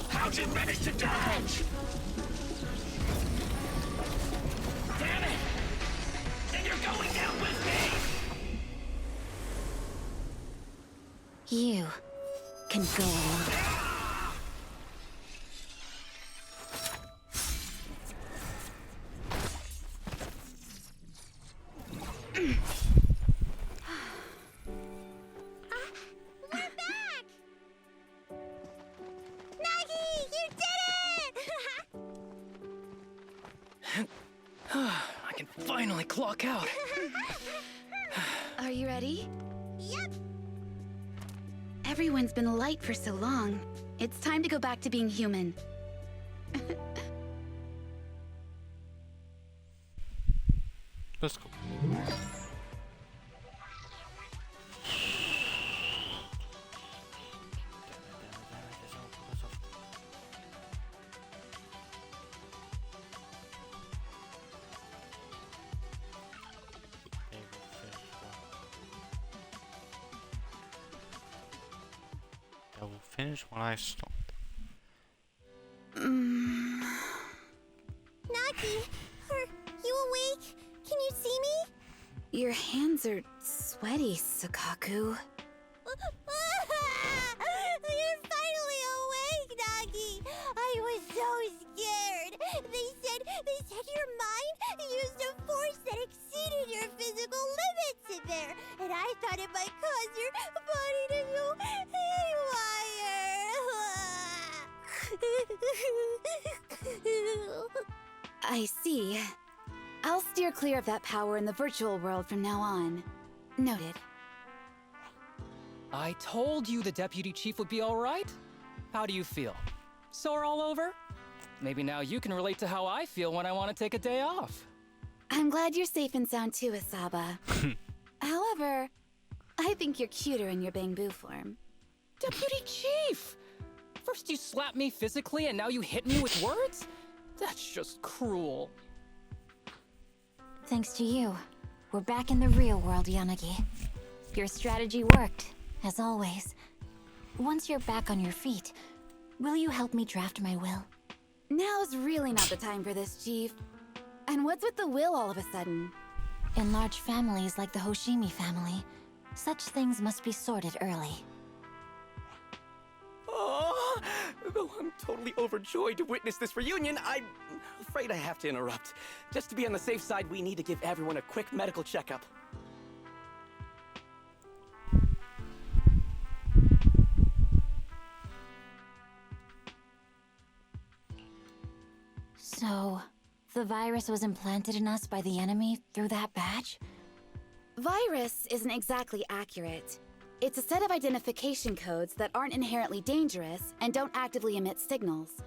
How'd you manage to dodge? Damn it! Then you're going down with me! You can go alone. I can finally clock out. Are you ready? Yep. Everyone's been light for so long. It's time to go back to being human. Let's go. I will finish when I stop. Nagi, are you awake? Can you see me? Your hands are sweaty, Sakaku. You're finally awake, Nagi. I was so scared. They said your mind used a force that exceeded your physical limits in there, and I thought it might cause your body to go haywire. I see. I'll steer clear of that power in the virtual world from now on. Noted. I told you the deputy chief would be all right. How do you feel? Sore all over? Maybe now you can relate to how I feel when I want to take a day off. I'm glad you're safe and sound too, Asaba. However, I think you're cuter in your Bangbu form. Deputy Chief! First you slap me physically and now you hit me with words? That's just cruel. Thanks to you, we're back in the real world, Yanagi. Your strategy worked, as always. Once you're back on your feet, will you help me draft my will? Now's really not the time for this, Chief. And what's with the will all of a sudden? In large families like the Hoshimi family, such things must be sorted early. Oh, though I'm totally overjoyed to witness this reunion, I'm afraid I have to interrupt. Just to be on the safe side, we need to give everyone a quick medical checkup. So, the virus was implanted in us by the enemy through that badge? Virus isn't exactly accurate. It's a set of identification codes that aren't inherently dangerous and don't actively emit signals.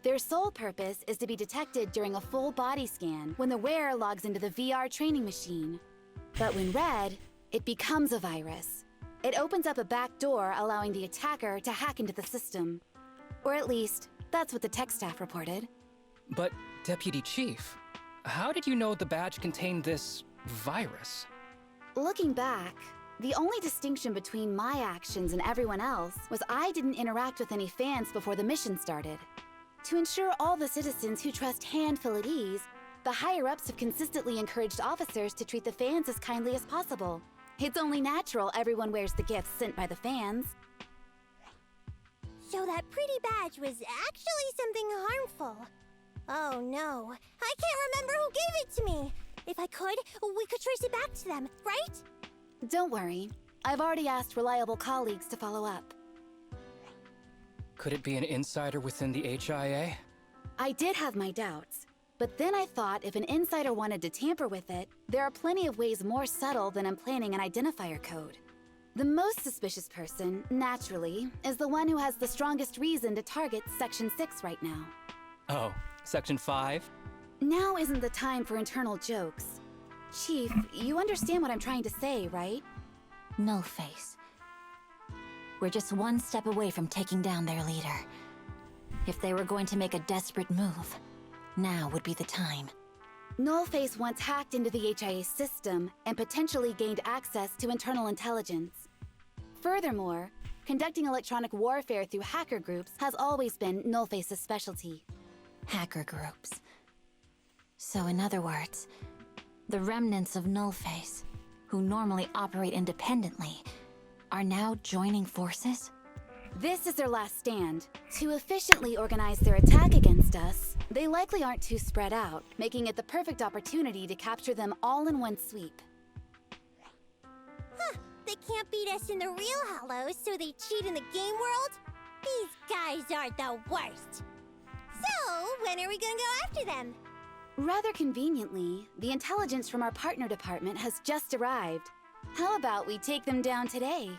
Their sole purpose is to be detected during a full body scan when the wearer logs into the VR training machine. But when read, it becomes a virus. It opens up a back door, allowing the attacker to hack into the system. Or at least, that's what the tech staff reported. But, Deputy Chief, how did you know the badge contained this virus? Looking back, the only distinction between my actions and everyone else was I didn't interact with any fans before the mission started. To ensure all the citizens who trust Han feel at ease, the higher-ups have consistently encouraged officers to treat the fans as kindly as possible. It's only natural everyone wears the gifts sent by the fans. So that pretty badge was actually something harmful. Oh no, I can't remember who gave it to me. If I could, we could trace it back to them, right? Don't worry. I've already asked reliable colleagues to follow up. Could it be an insider within the HIA? I did have my doubts, but then I thought if an insider wanted to tamper with it, there are plenty of ways more subtle than implanting an identifier code. The most suspicious person, naturally, is the one who has the strongest reason to target Section 6 right now. Oh, Section 5? Now isn't the time for internal jokes. Chief, you understand what I'm trying to say, right? Nullface. We're just one step away from taking down their leader. If they were going to make a desperate move, now would be the time. Nullface once hacked into the HIA system and potentially gained access to internal intelligence. Furthermore, conducting electronic warfare through hacker groups has always been Nullface's specialty. Hacker groups. So in other words, the remnants of Nullface, who normally operate independently, are now joining forces? This is their last stand. To efficiently organize their attack against us, they likely aren't too spread out, making it the perfect opportunity to capture them all in one sweep. Huh, they can't beat us in the real Hollows, so they cheat in the game world? These guys are the worst. So, when are we gonna go after them? Rather conveniently, the intelligence from our partner department has just arrived. How about we take them down today?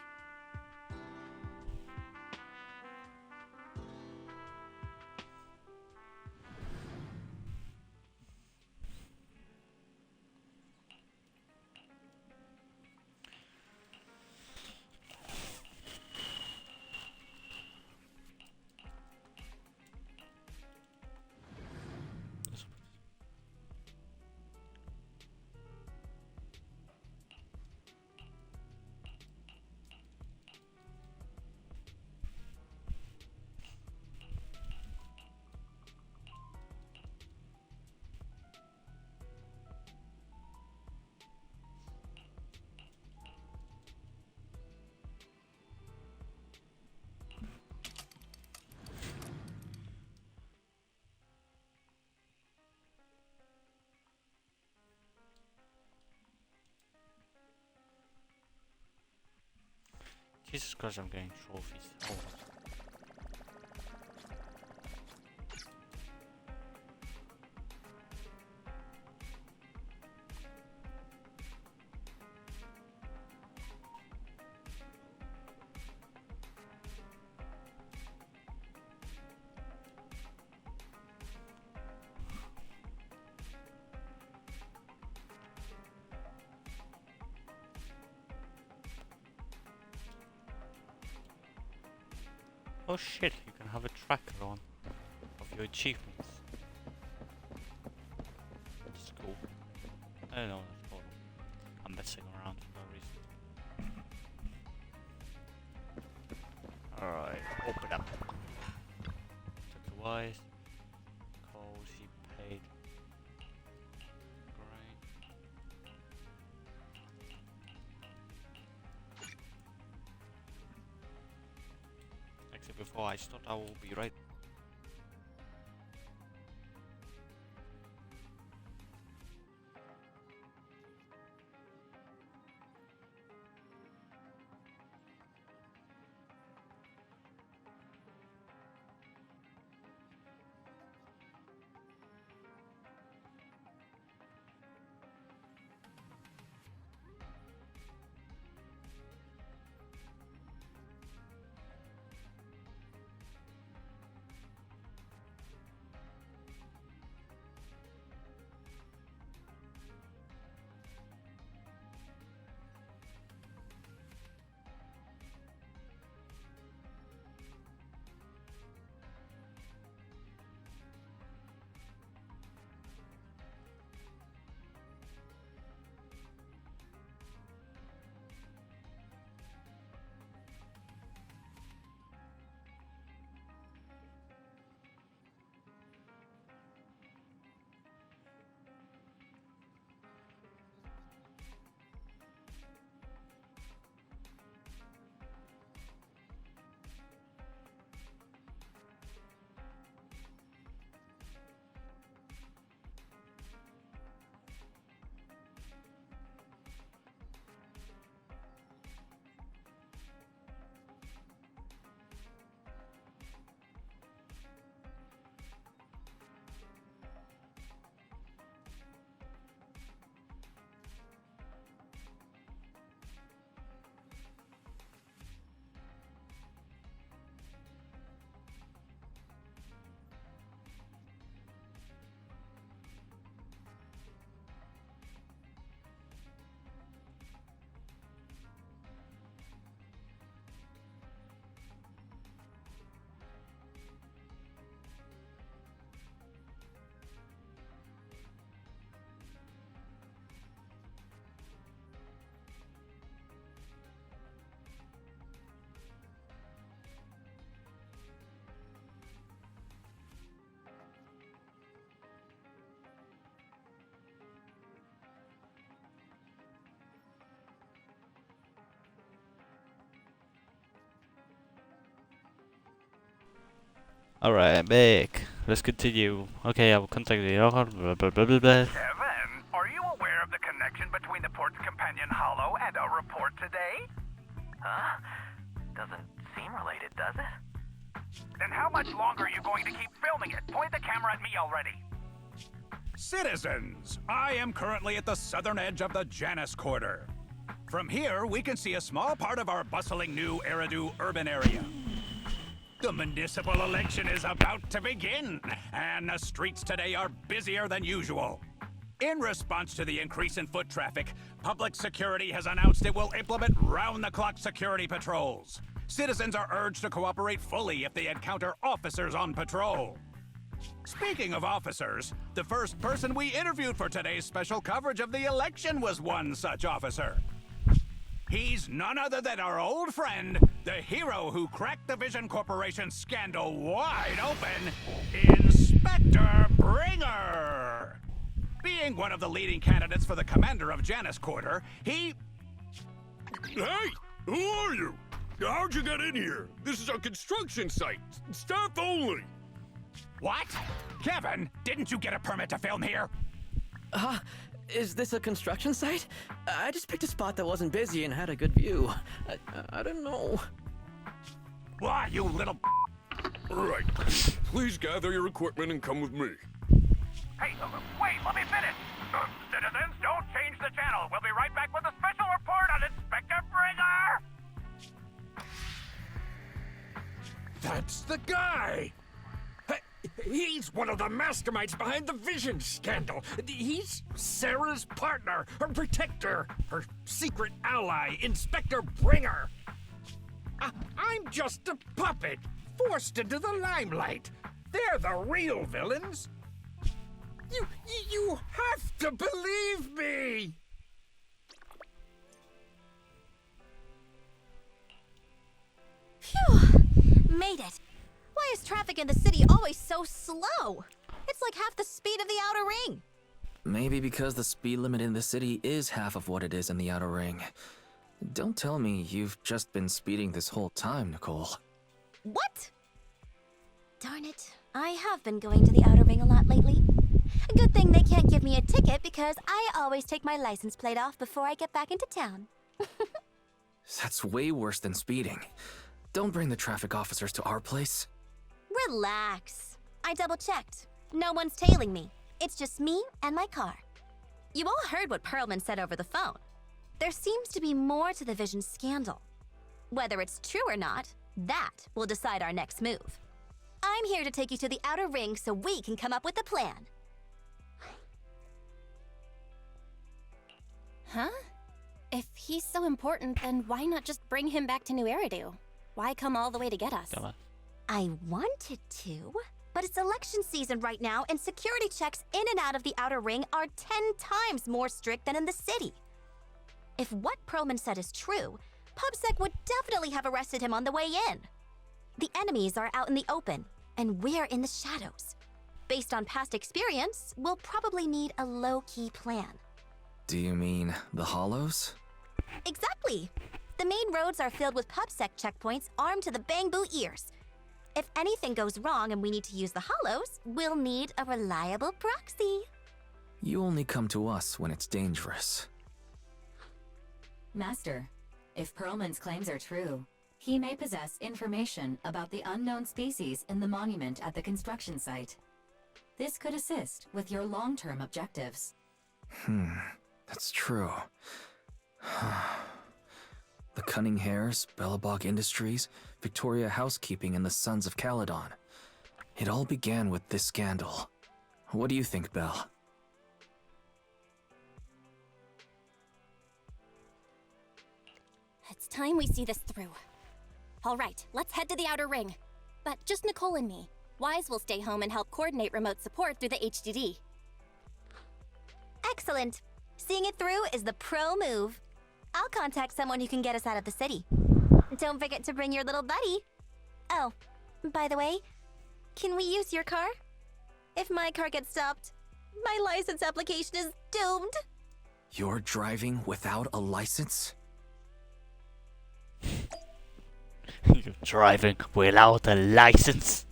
Jesus Christ, I'm getting trophies. Oh. Oh shit, you can have a tracker on of your achievements. That's cool. I don't know, that's cool. I'm messing around for no reason. Alright, open up. Took the wise. Calls he paid. Great. Except before I start, I will be right. Alright, I'm back. Let's continue. Okay, I will contact the blah blah blah blah blah. Kevin, are you aware of the connection between the port's companion hollow and our report today? Huh? Doesn't seem related, does it? Then how much longer are you going to keep filming it? Point the camera at me already. Citizens, I am currently at the southern edge of the Janus Quarter. From here, we can see a small part of our bustling new Eridu urban area. The municipal election is about to begin, and the streets today are busier than usual. In response to the increase in foot traffic, public security has announced it will implement round-the-clock security patrols. Citizens are urged to cooperate fully if they encounter officers on patrol. Speaking of officers, the first person we interviewed for today's special coverage of the election was one such officer. He's none other than our old friend, the hero who cracked the Vision Corporation scandal wide open, Inspector Bringer! Being one of the leading candidates for the commander of Janus Quarter, he... Hey! Who are you? How'd you get in here? This is a construction site. Staff only. What? Kevin, didn't you get a permit to film here? Is this a construction site? I just picked a spot that wasn't busy and had a good view. I don't know. Why, you little... Right. Please gather your equipment and come with me. Hey, wait, let me finish. Citizens, don't change the channel. We'll be right back with a special report on Inspector Bringer. That's the guy! He's one of the masterminds behind the Vision scandal. He's Sarah's partner, her protector, her secret ally, Inspector Bringer. I'm just a puppet, forced into the limelight. They're the real villains. You have to believe me! Phew! Made it. Why is traffic in the city always so slow? It's like half the speed of the outer ring. Maybe because the speed limit in the city is half of what it is in the outer ring. Don't tell me you've just been speeding this whole time, Nicole. What? Darn it. I have been going to the outer ring a lot lately. A good thing they can't give me a ticket because I always take my license plate off before I get back into town. That's way worse than speeding. Don't bring the traffic officers to our place. Relax. I double-checked. No one's tailing me. It's just me and my car. You all heard what Perlman said over the phone. There seems to be more to the Vision scandal. Whether it's true or not, that will decide our next move. I'm here to take you to the outer ring so we can come up with a plan. Huh? If he's so important, then why not just bring him back to New Eridu? Why come all the way to get us? I wanted to, but it's election season right now, and security checks in and out of the outer ring are 10 times more strict than in the city. If what Perlman said is true, PubSec would definitely have arrested him on the way in. The enemies are out in the open, and we're in the shadows. Based on past experience, we'll probably need a low-key plan. Do you mean the Hollows? Exactly! The main roads are filled with PubSec checkpoints armed to the bang-boo ears. If anything goes wrong and we need to use the Hollows, we'll need a reliable proxy. You only come to us when it's dangerous. Master, if Perlman's claims are true, he may possess information about the unknown species in the monument at the construction site. This could assist with your long-term objectives. That's true. The Cunning Hares, Bellabog Industries, Victoria Housekeeping, and the Sons of Caledon. It all began with this scandal. What do you think, Belle? It's time we see this through. All right, let's head to the outer ring. But just Nicole and me. Wise will stay home and help coordinate remote support through the HDD. Excellent. Seeing it through is the pro move. I'll contact someone who can get us out of the city. Don't forget to bring your little buddy. Oh, by the way, can we use your car? If my car gets stopped, my license application is doomed. You're driving without a license? You're driving without a license.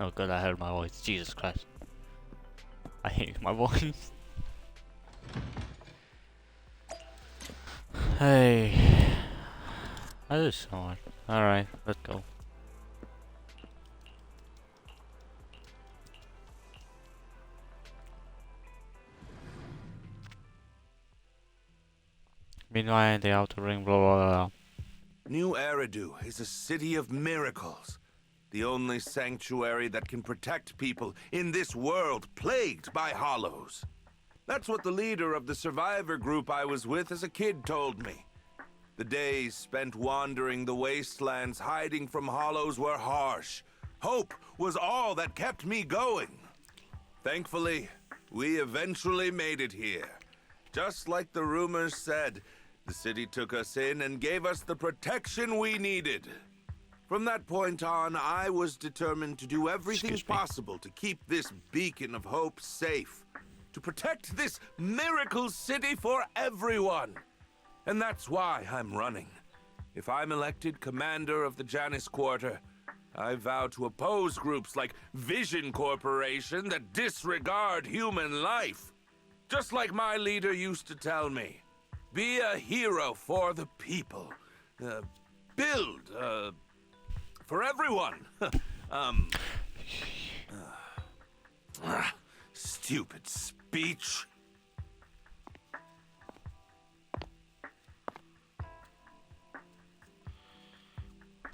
Oh god, I heard my voice. Jesus Christ. I hate my voice. Hey. I just saw it. Alright, let's go. Meanwhile, in the outer ring, blah blah blah. New Eridu is a city of miracles. The only sanctuary that can protect people in this world plagued by hollows. That's what the leader of the survivor group I was with as a kid told me. The days spent wandering the wastelands hiding from hollows were harsh. Hope was all that kept me going. Thankfully, we eventually made it here. Just like the rumors said, the city took us in and gave us the protection we needed. From that point on, I was determined to do everything possible to keep this beacon of hope safe. To protect this miracle city for everyone. And that's why I'm running. If I'm elected commander of the Janus Quarter, I vow to oppose groups like Vision Corporation that disregard human life. Just like my leader used to tell me. Be a hero for the people. Build, for everyone. Stupid speech.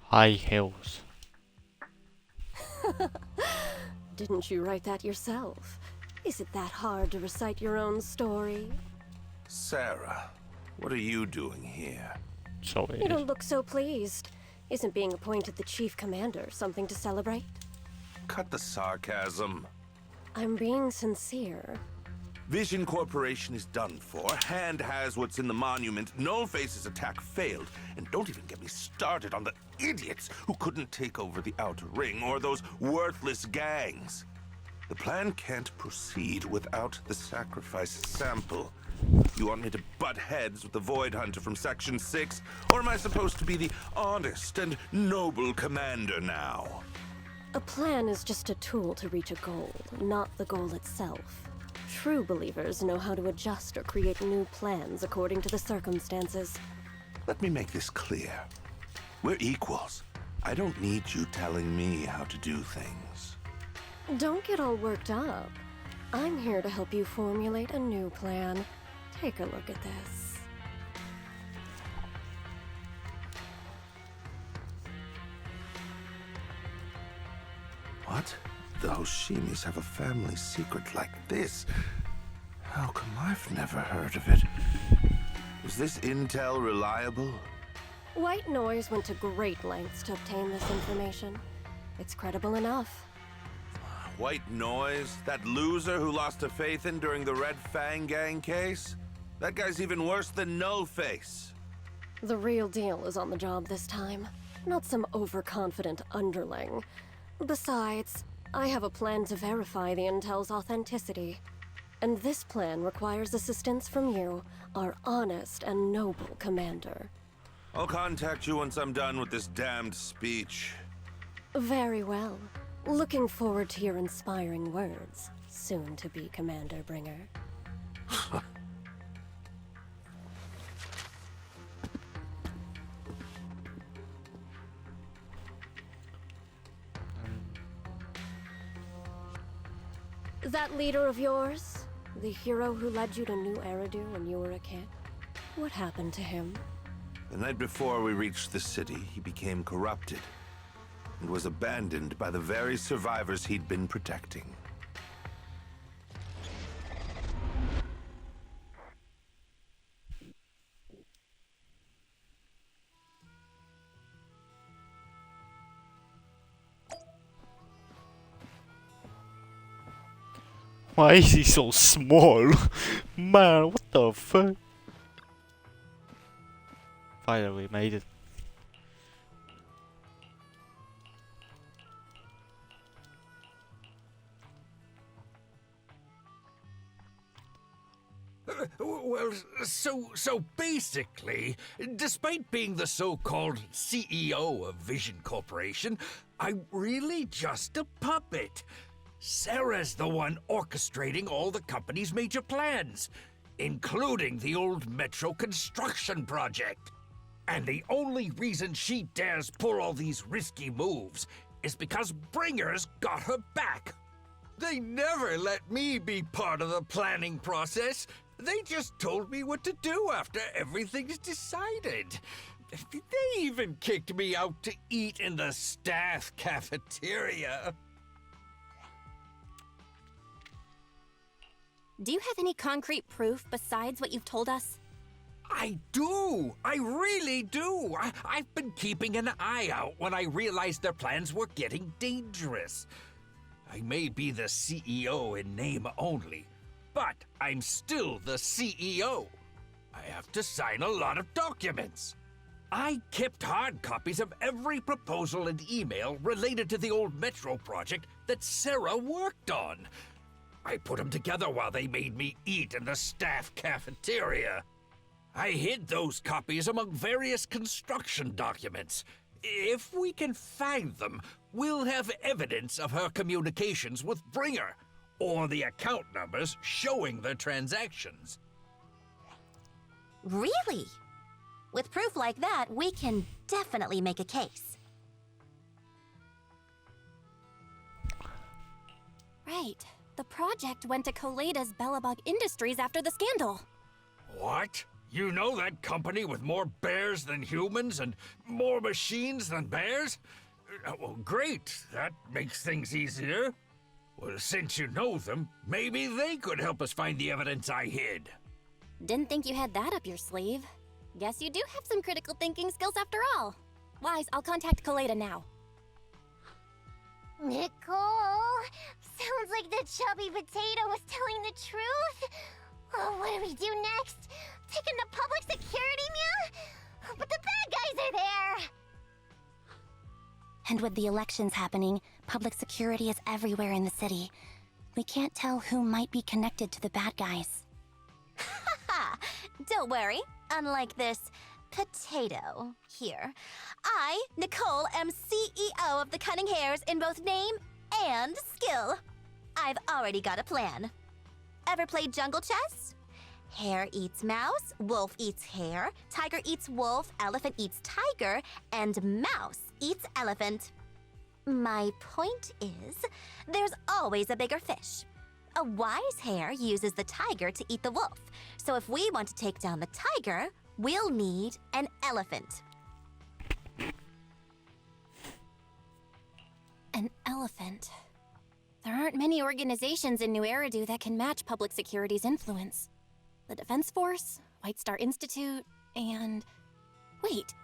High hills. Didn't you write that yourself? Is it that hard to recite your own story? Sarah, what are you doing here? So You don't look so pleased. Isn't being appointed the chief commander something to celebrate? Cut the sarcasm. I'm being sincere. Vision Corporation is done for. Hand has what's in the monument. Nullface's attack failed. And don't even get me started on the idiots who couldn't take over the Outer Ring or those worthless gangs. The plan can't proceed without the sacrifice sample. You want me to butt heads with the Void Hunter from Section 6? Or am I supposed to be the honest and noble commander now? A plan is just a tool to reach a goal, not the goal itself. True believers know how to adjust or create new plans according to the circumstances. Let me make this clear. We're equals. I don't need you telling me how to do things. Don't get all worked up. I'm here to help you formulate a new plan. Take a look at this. What? The Hoshimis have a family secret like this? How come I've never heard of it? Is this intel reliable? White Noise went to great lengths to obtain this information. It's credible enough. White Noise? That loser who lost to Phaethon during the Red Fang Gang case? That guy's even worse than Nullface. The real deal is on the job this time, not some overconfident underling. Besides, I have a plan to verify the intel's authenticity. And this plan requires assistance from you, our honest and noble commander. I'll contact you once I'm done with this damned speech. Very well. Looking forward to your inspiring words, soon to be Commander Bringer. That leader of yours? The hero who led you to New Eridu when you were a kid? What happened to him? The night before we reached the city, he became corrupted and was abandoned by the very survivors he'd been protecting. Why is he so small? Man, what the fuck? Finally, we made it. Well, so basically, despite being the so-called CEO of Vision Corporation, I'm really just a puppet. Sarah's the one orchestrating all the company's major plans, including the old metro construction project. And the only reason she dares pull all these risky moves is because Bringer's got her back. They never let me be part of the planning process. They just told me what to do after everything's decided. They even kicked me out to eat in the staff cafeteria. Do you have any concrete proof besides what you've told us? I do! I really do! I've been keeping an eye out when I realized their plans were getting dangerous. I may be the CEO in name only, but I'm still the CEO. I have to sign a lot of documents. I kept hard copies of every proposal and email related to the old Metro project that Sarah worked on. I put them together while they made me eat in the staff cafeteria. I hid those copies among various construction documents. If we can find them, we'll have evidence of her communications with Bringer, or the account numbers showing the transactions. Really? With proof like that, we can definitely make a case. Right. The project went to Coleda's Bellabog Industries after the scandal. What? You know that company with more bears than humans and more machines than bears? Well, great. That makes things easier. Well, since you know them, maybe they could help us find the evidence I hid. Didn't think you had that up your sleeve. Guess you do have some critical thinking skills after all. Wise, I'll contact Kaleda now. Nicole! Sounds like the chubby potato was telling the truth. Oh, what do we do next? Take him to public security, Mia? But the bad guys are there! And with the elections happening, public security is everywhere in the city. We can't tell who might be connected to the bad guys. Haha! Don't worry. Unlike this potato here, I, Nicole, am CEO of the Cunning Hares in both name and skill. I've already got a plan. Ever played jungle chess? Hare eats mouse, wolf eats hare, tiger eats wolf, elephant eats tiger, and mouse eats elephant. My point is, there's always a bigger fish. A wise hare uses the tiger to eat the wolf. So if we want to take down the tiger, we'll need an elephant. An elephant. There aren't many organizations in New Eridu that can match public security's influence. The Defense Force, White Star Institute, and... Wait,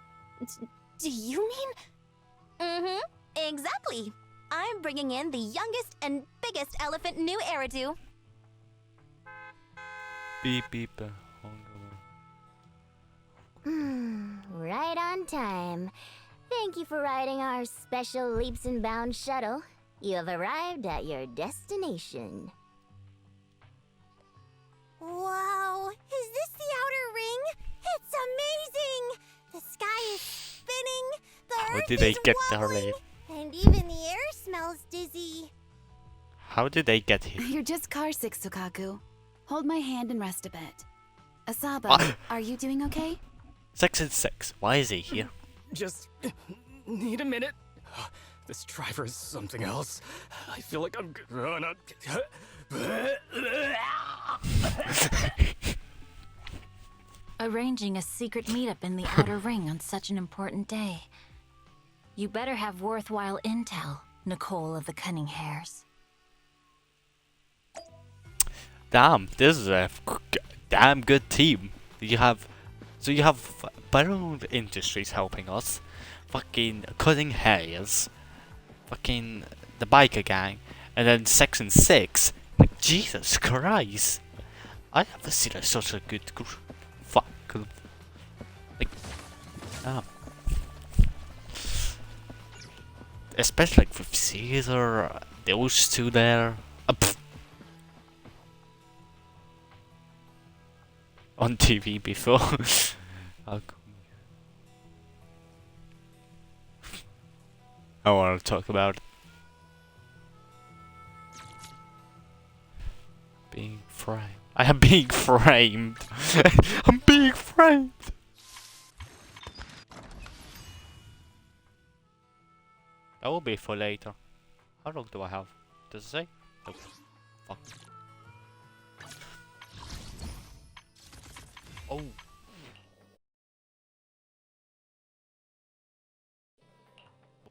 do you mean... Mm-hmm, exactly. I'm bringing in the youngest and biggest elephant in New Eridu. Beep beep. Right on time. Thank you for riding our special leaps and bounds shuttle. You have arrived at your destination. Wow, is this the outer ring? It's amazing! The sky is spinning, the How earth did they is get wobbling, there? and even the air smells dizzy. How did they get here? You're just car sick, Sukaku. Hold my hand and rest a bit. Asaba, What? are you doing okay? 6 and 6. Why is he here? Just need a minute. This driver is something else. I feel like I'm gonna... Arranging a secret meetup in the Outer Ring on such an important day. You better have worthwhile intel, Nicole of the Cunning Hares. Damn, this is a damn good team. You have Baron Industries helping us, fucking Cutting Hares, fucking the biker gang, and then 6 and 6. Like, Jesus Christ, I never seen such a good group. Fuck, like, especially like with Caesar, those two there. On TV before. I want to talk about being framed. I am being framed. I'm being framed. That will be for later. How long do I have? Does it say? Nope. Fuck. Oh.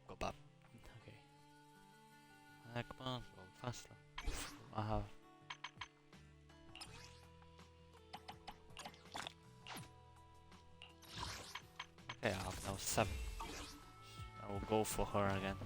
Go back. Okay. Come on, go faster. I have. Okay, I have now 7. I will go for her again.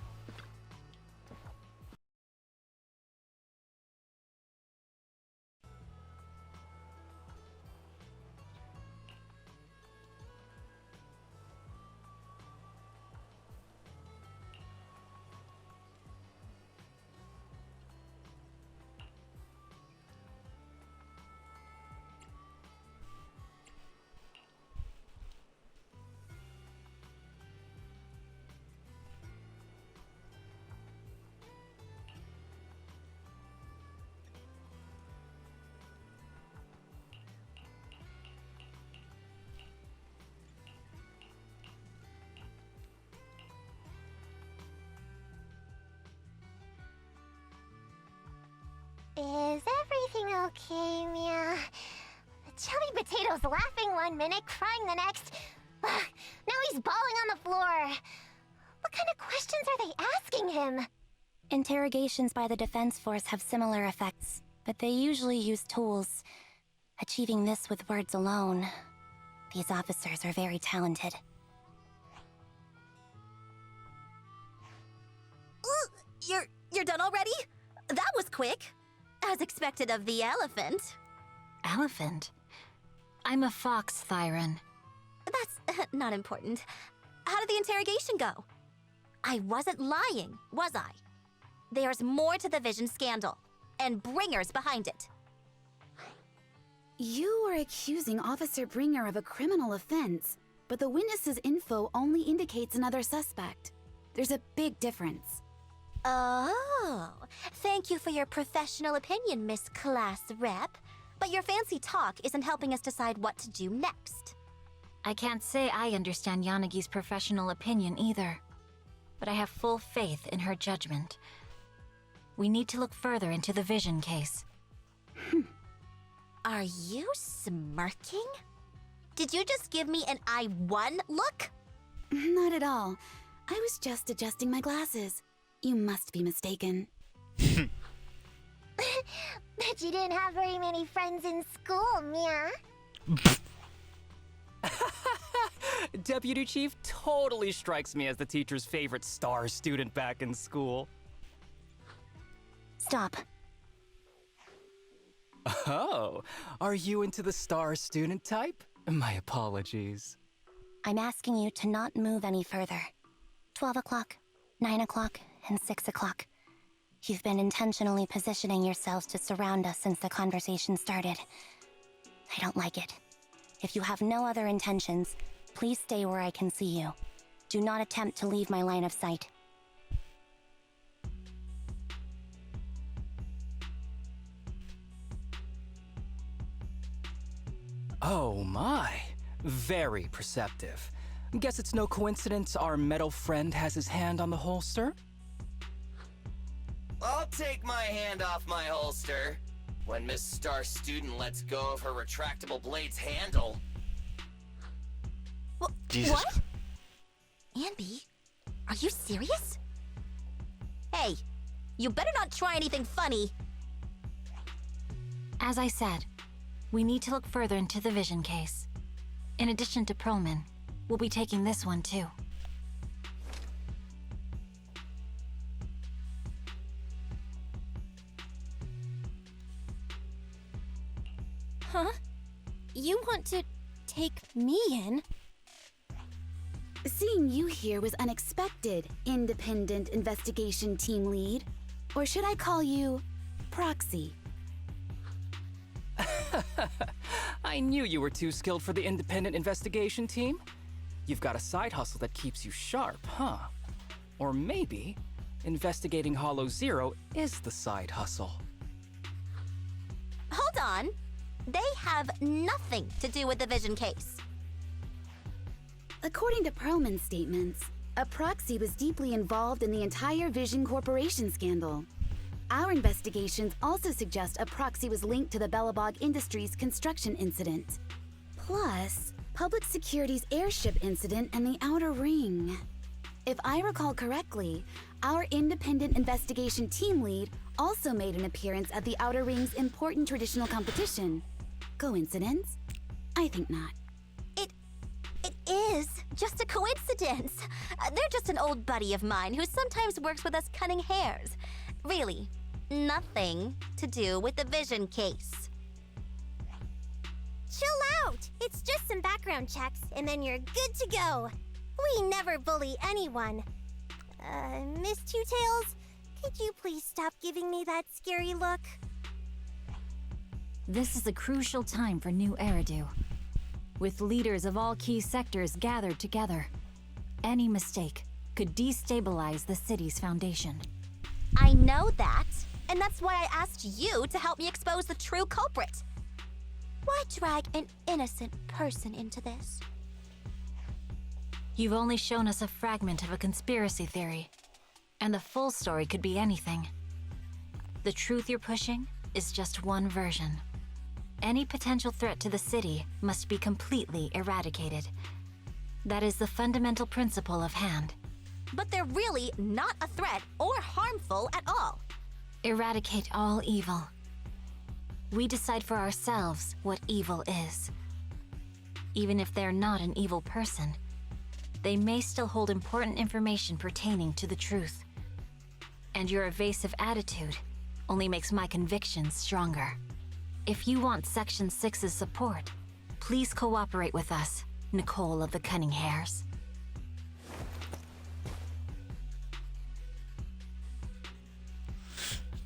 Is everything okay, Mia? The chubby potato's laughing one minute, crying the next. Now he's bawling on the floor. What kind of questions are they asking him? Interrogations by the Defense Force have similar effects, but they usually use tools. Achieving this with words alone. These officers are very talented. You're done already? That was quick. As expected of the elephant. Elephant? I'm a fox, Thyron. That's not important. How did the interrogation go? I wasn't lying, was I? There's more to the Vision scandal, and Bringer's behind it. You are accusing Officer Bringer of a criminal offense, but the witness's info only indicates another suspect. There's a big difference. Oh, thank you for your professional opinion, Miss Class Rep. But your fancy talk isn't helping us decide what to do next. I can't say I understand Yanagi's professional opinion either, but I have full faith in her judgment. We need to look further into the Vision case. Are you smirking? Did you just give me an I won look? Not at all. I was just adjusting my glasses. You must be mistaken. Bet you didn't have very many friends in school, Mia. Deputy Chief totally strikes me as the teacher's favorite star student back in school. Stop. Oh, are you into the star student type? My apologies. I'm asking you to not move any further. 12 o'clock, 9 o'clock, and 6 o'clock. You've been intentionally positioning yourselves to surround us since the conversation started. I don't like it. If you have no other intentions, please stay where I can see you. Do not attempt to leave my line of sight. Oh my, very perceptive. Guess it's no coincidence our metal friend has his hand on the holster? I'll take my hand off my holster when Miss Star Student lets go of her retractable blade's handle. Jesus. What? Anby, are you serious? Hey, you better not try anything funny. As I said, we need to look further into the Vision case. In addition to Perlman, we'll be taking this one too. Huh? You want to take me in? Seeing you here was unexpected, independent investigation team lead. Or should I call you proxy? I knew you were too skilled for the independent investigation team. You've got a side hustle that keeps you sharp, huh? Or maybe investigating Hollow Zero is the side hustle. Hold on. They have nothing to do with the Vision case. According to Perlman's statements, a proxy was deeply involved in the entire Vision Corporation scandal. Our investigations also suggest a proxy was linked to the Belobog Industries construction incident. Plus, Public Security's airship incident and the Outer Ring. If I recall correctly, our independent investigation team lead also made an appearance at the Outer Ring's important traditional competition. Coincidence? I think not. It is just a coincidence. They're just an old buddy of mine who sometimes works with us cutting hairs. Really, nothing to do with the Vision case. Chill out! It's just some background checks, and then you're good to go. We never bully anyone. Miss Two Tails, could you please stop giving me that scary look? This is a crucial time for New Eridu. With leaders of all key sectors gathered together, any mistake could destabilize the city's foundation. I know that, and that's why I asked you to help me expose the true culprit. Why drag an innocent person into this? You've only shown us a fragment of a conspiracy theory, and the full story could be anything. The truth you're pushing is just one version. Any potential threat to the city must be completely eradicated. That is the fundamental principle of Hand. But they're really not a threat or harmful at all. Eradicate all evil. We decide for ourselves what evil is. Even if they're not an evil person, they may still hold important information pertaining to the truth. And your evasive attitude only makes my convictions stronger. If you want Section 6's support, please cooperate with us, Nicole of the Cunning Hairs.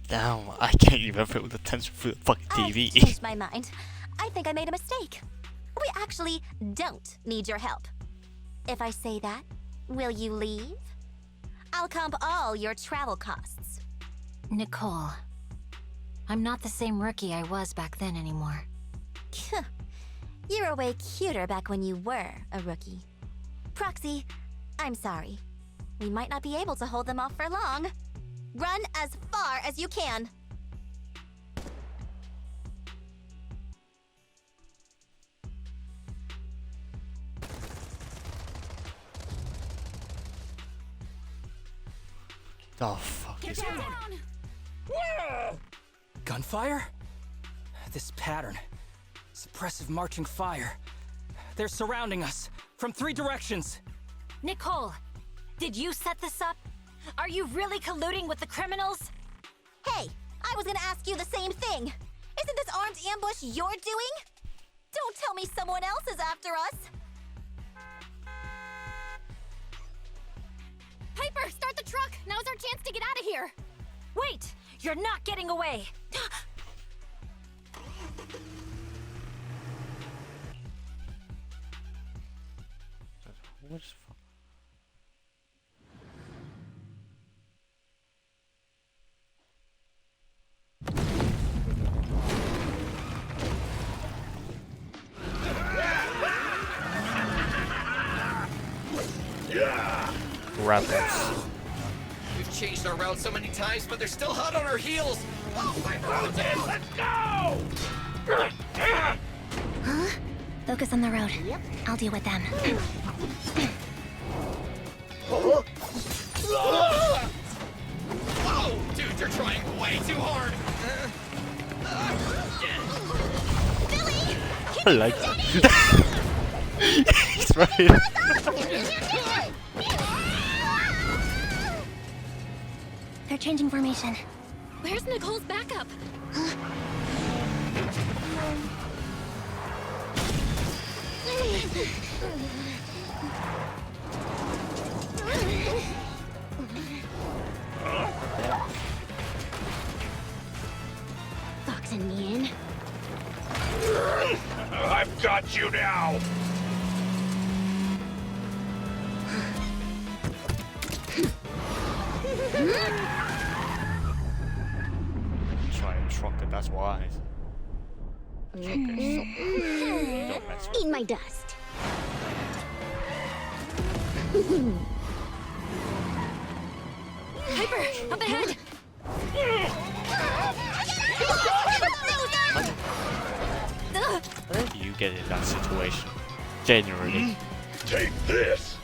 Damn, I can't even feel the tension through the fucking TV. I've changed my mind. I think I made a mistake. We actually don't need your help. If I say that, will you leave? I'll comp all your travel costs. Nicole, I'm not the same rookie I was back then anymore. You were way cuter back when you were a rookie. Proxy, I'm sorry. We might not be able to hold them off for long. Run as far as you can. Oh, fuck. Is Gunfire? This pattern. Suppressive marching fire. They're surrounding us from 3 directions. Nicole, did you set this up? Are you really colluding with the criminals? Hey, I was gonna ask you the same thing. Isn't this armed ambush you're doing? Don't tell me someone else is after us. Piper, start the truck! Now's our chance to get out of here! Wait! You're not getting away! What's Rapids. We've changed our route so many times, but they're still hot on our heels. Oh, my frozen! Let's go! Huh? Focus on the road. Yep. I'll deal with them. Whoa! Dude, you're trying way too hard! Billy! I like that. He's right. They're changing formation. Where's Nicole's backup? Foxing me in. I've got you now! Try and truck it, that's wise. Don't mess with Eat my dust. Piper, up ahead! How do you get in that situation? Genuinely. Take this!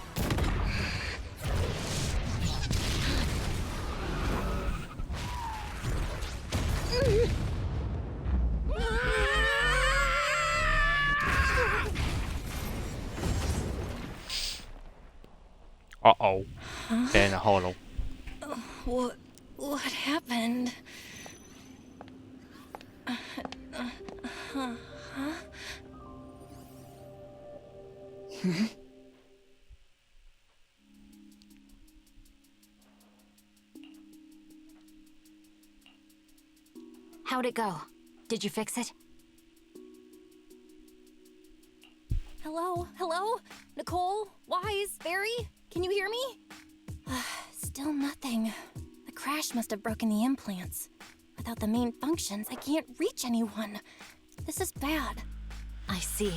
Uh-oh. They're in a hollow. What happened? Huh? How'd it go? Did you fix it? Hello? Hello? Nicole? Wise? Barry? Can you hear me? Still nothing. The crash must have broken the implants. Without the main functions, I can't reach anyone. This is bad. I see.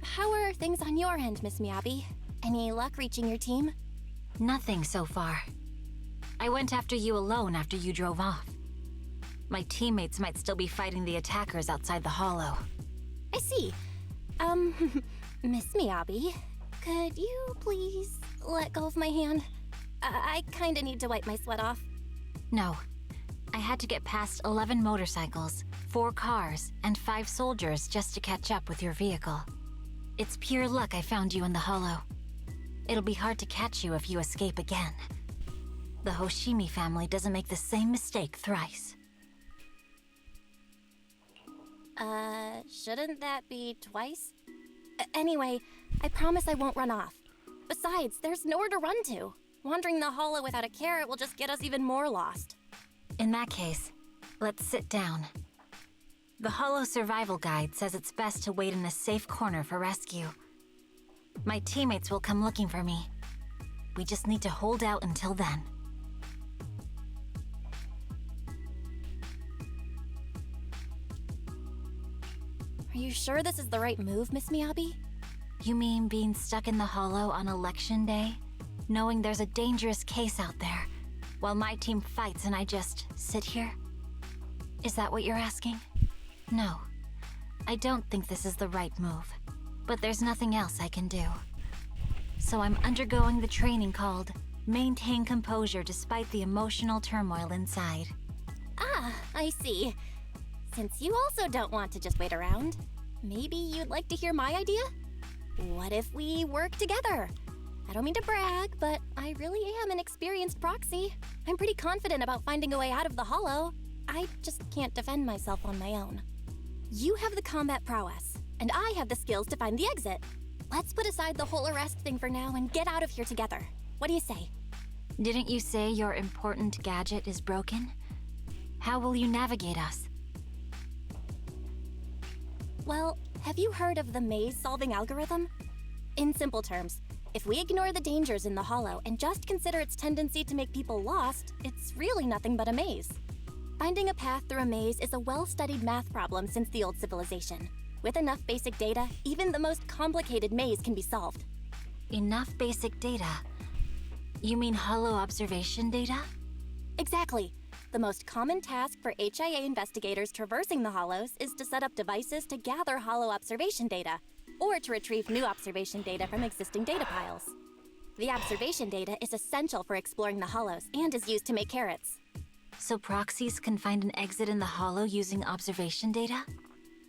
How are things on your end, Miss Miyabi? Any luck reaching your team? Nothing so far. I went after you alone after you drove off. My teammates might still be fighting the attackers outside the hollow. I see. Miss Miyabi, could you please let go of my hand? I kinda need to wipe my sweat off. No. I had to get past 11 motorcycles, 4 cars, and 5 soldiers just to catch up with your vehicle. It's pure luck I found you in the Hollow. It'll be hard to catch you if you escape again. The Hoshimi family doesn't make the same mistake thrice. Shouldn't that be twice? Anyway, I promise I won't run off. Besides, there's nowhere to run to. Wandering the Hollow without a carrot will just get us even more lost. In that case, let's sit down. The Hollow Survival Guide says it's best to wait in a safe corner for rescue. My teammates will come looking for me. We just need to hold out until then. Are you sure this is the right move, Miss Miyabi? You mean being stuck in the Hollow on election day? Knowing there's a dangerous case out there, while my team fights and I just sit here? Is that what you're asking? No. I don't think this is the right move. But there's nothing else I can do. So I'm undergoing the training called Maintain Composure Despite the Emotional Turmoil Inside. Ah, I see. Since you also don't want to just wait around, maybe you'd like to hear my idea? What if we work together? I don't mean to brag, but I really am an experienced proxy. I'm pretty confident about finding a way out of the Hollow. I just can't defend myself on my own. You have the combat prowess, and I have the skills to find the exit. Let's put aside the whole arrest thing for now and get out of here together. What do you say? Didn't you say your important gadget is broken? How will you navigate us? Well, have you heard of the maze-solving algorithm? In simple terms, if we ignore the dangers in the Hollow and just consider its tendency to make people lost, it's really nothing but a maze. Finding a path through a maze is a well-studied math problem since the old civilization. With enough basic data, even the most complicated maze can be solved. Enough basic data? You mean Hollow observation data? Exactly. The most common task for HIA investigators traversing the Hollows is to set up devices to gather Hollow observation data, or to retrieve new observation data from existing data piles. The observation data is essential for exploring the Hollows and is used to make carrots. So proxies can find an exit in the Hollow using observation data?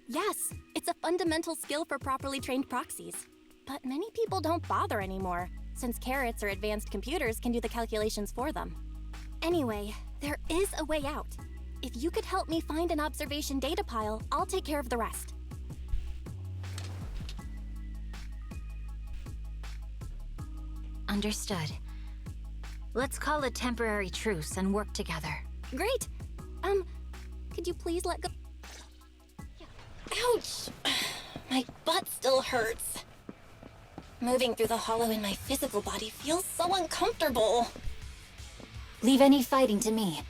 Yes, it's a fundamental skill for properly trained proxies. But many people don't bother anymore, since carrots or advanced computers can do the calculations for them. Anyway, there is a way out. If you could help me find an observation data pile, I'll take care of the rest. Understood. Let's call a temporary truce and work together. Great! Could you please let go? Ouch! My butt still hurts. Moving through the Hollow in my physical body feels so uncomfortable. Leave any fighting to me.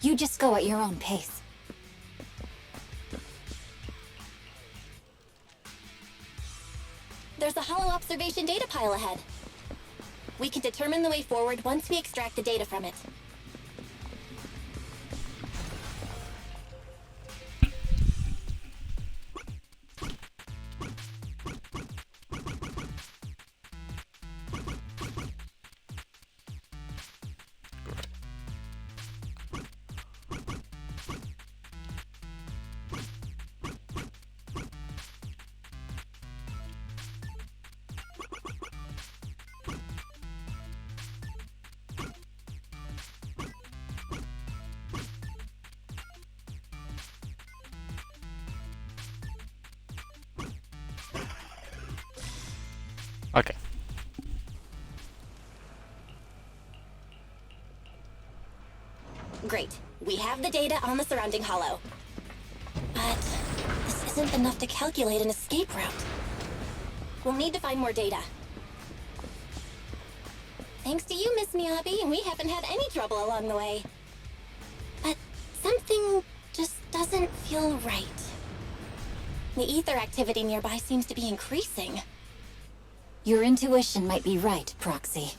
You just go at your own pace. There's a Hollow observation data pile ahead. We can determine the way forward once we extract the data from it. Okay. Great. We have the data on the surrounding Hollow. But this isn't enough to calculate an escape route. We'll need to find more data. Thanks to you, Miss Miyabi, we haven't had any trouble along the way. But something just doesn't feel right. The ether activity nearby seems to be increasing. Your intuition might be right, Proxy.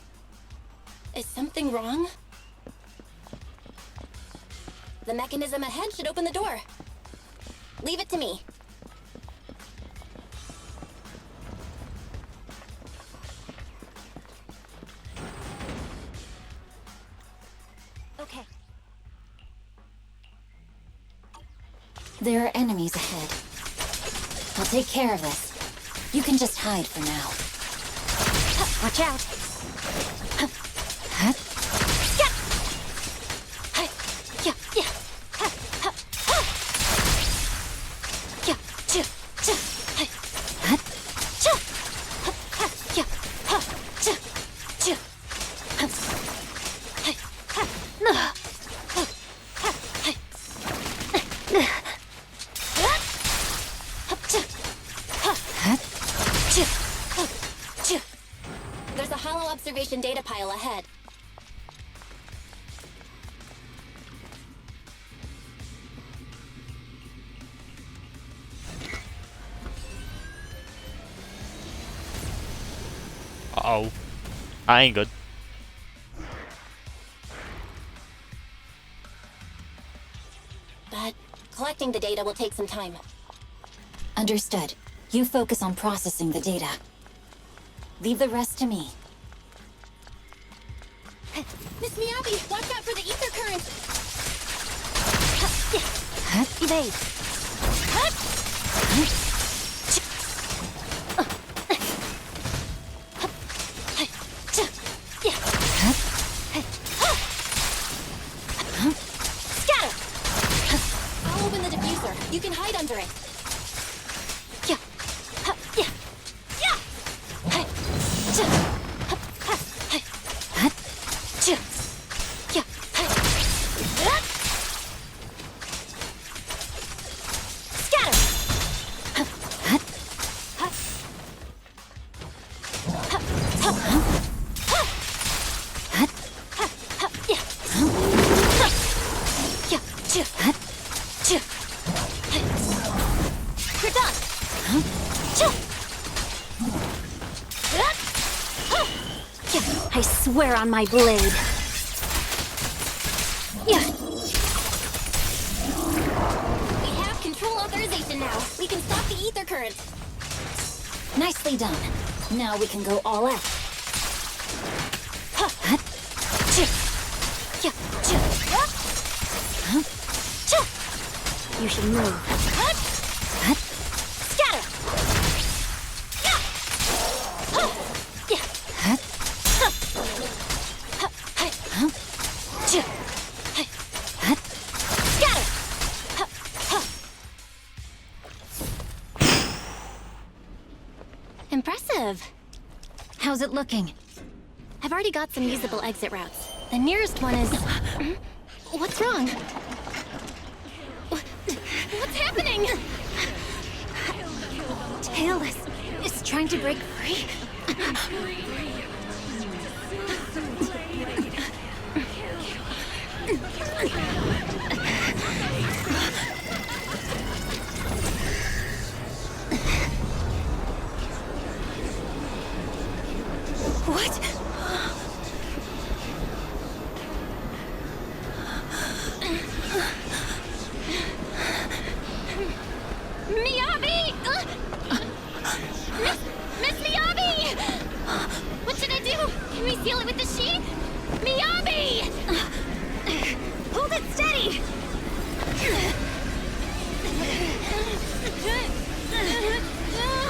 Is something wrong? The mechanism ahead should open the door. Leave it to me. Okay. There are enemies ahead. I'll take care of this. You can just hide for now. Watch out. There's a hollow observation data pile ahead. Uh-oh. I ain't good. But collecting the data will take some time. Understood. You focus on processing the data. Leave the rest to me. Miss Miyabi, watch out for the ether current! Evade! Scatter! I'll open the diffuser. You can hide under it. You're done! I swear on my blade. We have control authorization now. We can stop the ether current. Nicely done. Now we can go all out. You should move. Scatter! Impressive. How's it looking? I've already got some usable exit routes. The nearest one is... What's wrong? What's happening? Tailless is trying to break free. What? Miyabi! Miss Miyabi! What should I do? Can we seal it with the sheet? Miyabi! Hold it steady!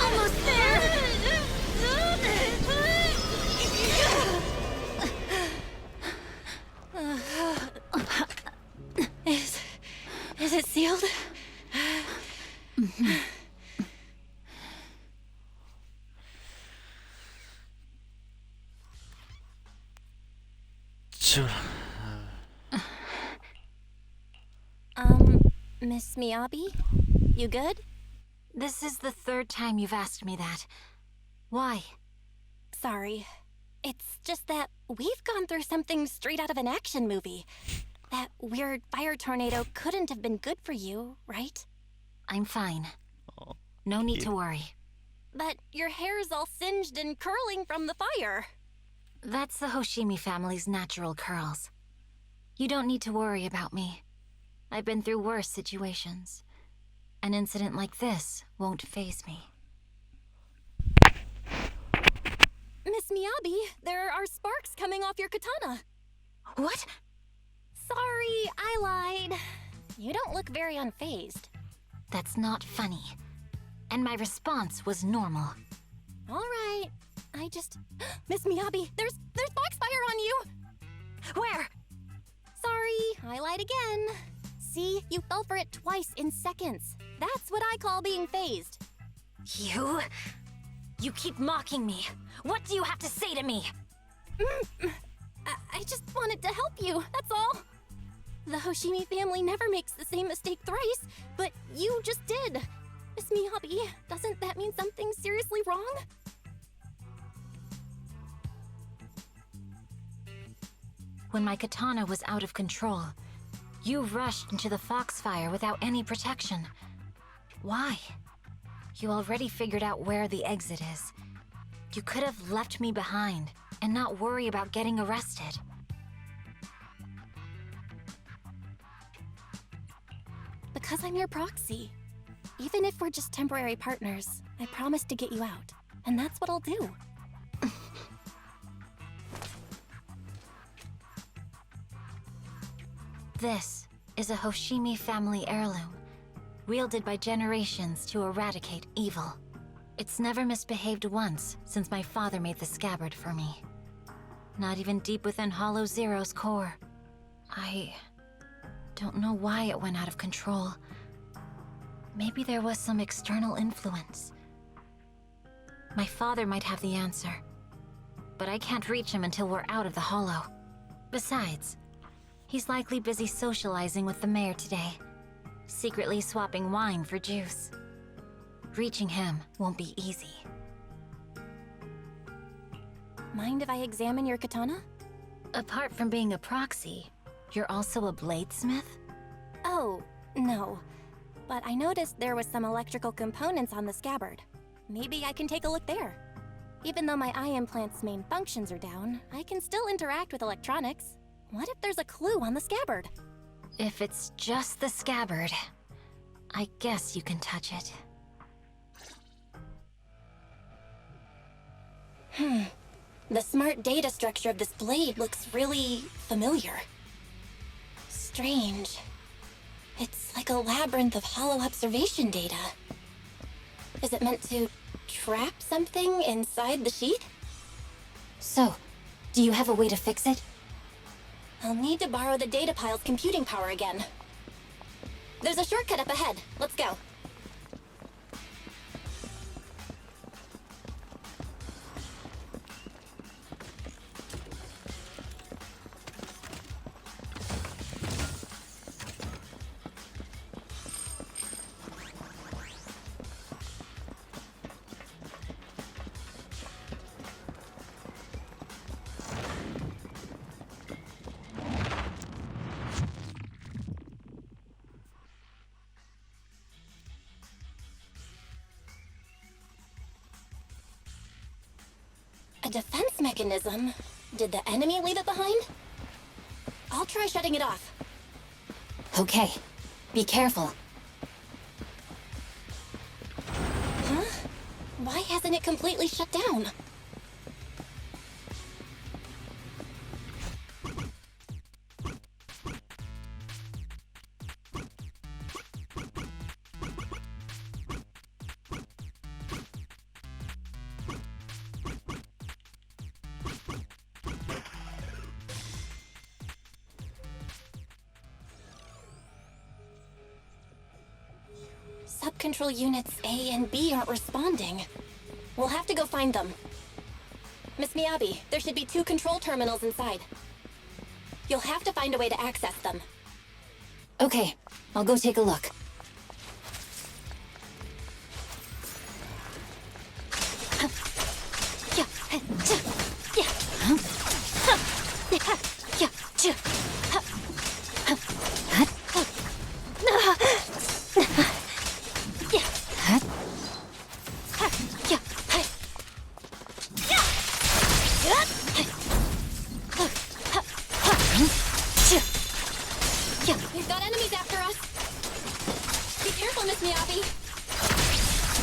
Almost there! Is it sealed? Miss Miyabi? You good? This is the third time you've asked me that. Why? Sorry. It's just that we've gone through something straight out of an action movie. That weird fire tornado couldn't have been good for you, right? I'm fine. No need to worry. But your hair's all singed and curling from the fire. That's the Hoshimi family's natural curls. You don't need to worry about me. I've been through worse situations. An incident like this won't faze me. Miss Miyabi, there are sparks coming off your katana. What? Sorry, I lied. You don't look very unfazed. That's not funny. And my response was normal. All right. I just... Miss Miyabi, there's Foxfire on you! Where? Sorry, I lied again. See, you fell for it twice in seconds. That's what I call being phased. You? You keep mocking me. What do you have to say to me? I just wanted to help you, that's all. The Hoshimi family never makes the same mistake thrice, but you just did. Miss Miyabi, doesn't that mean something's seriously wrong? When my katana was out of control, you rushed into the Foxfire without any protection. Why? You already figured out where the exit is. You could have left me behind and not worry about getting arrested. Because I'm your proxy. Even if we're just temporary partners, I promise to get you out. And that's what I'll do. This is a Hoshimi family heirloom, wielded by generations to eradicate evil. It's never misbehaved once since my father made the scabbard for me. Not even deep within Hollow Zero's core. I don't know why it went out of control. Maybe there was some external influence. My father might have the answer, but I can't reach him until we're out of the Hollow. Besides, he's likely busy socializing with the mayor today, secretly swapping wine for juice. Reaching him won't be easy. Mind if I examine your katana? Apart from being a proxy, you're also a bladesmith? Oh, no. But I noticed there was some electrical components on the scabbard. Maybe I can take a look there. Even though my eye implant's main functions are down, I can still interact with electronics. What if there's a clue on the scabbard? If it's just the scabbard, I guess you can touch it. The smart data structure of this blade looks really familiar. Strange. It's like a labyrinth of hollow observation data. Is it meant to trap something inside the sheath? So, do you have a way to fix it? I'll need to borrow the data pile's computing power again. There's a shortcut up ahead. Let's go. A defense mechanism? Did the enemy leave it behind? I'll try shutting it off. Okay, be careful. Huh? Why hasn't it completely shut down? Subcontrol units A and B aren't responding. We'll have to go find them. Miss Miyabi, there should be 2 control terminals inside. You'll have to find a way to access them. Okay, I'll go take a look. We've got enemies after us. Be careful, Miss Miyabi.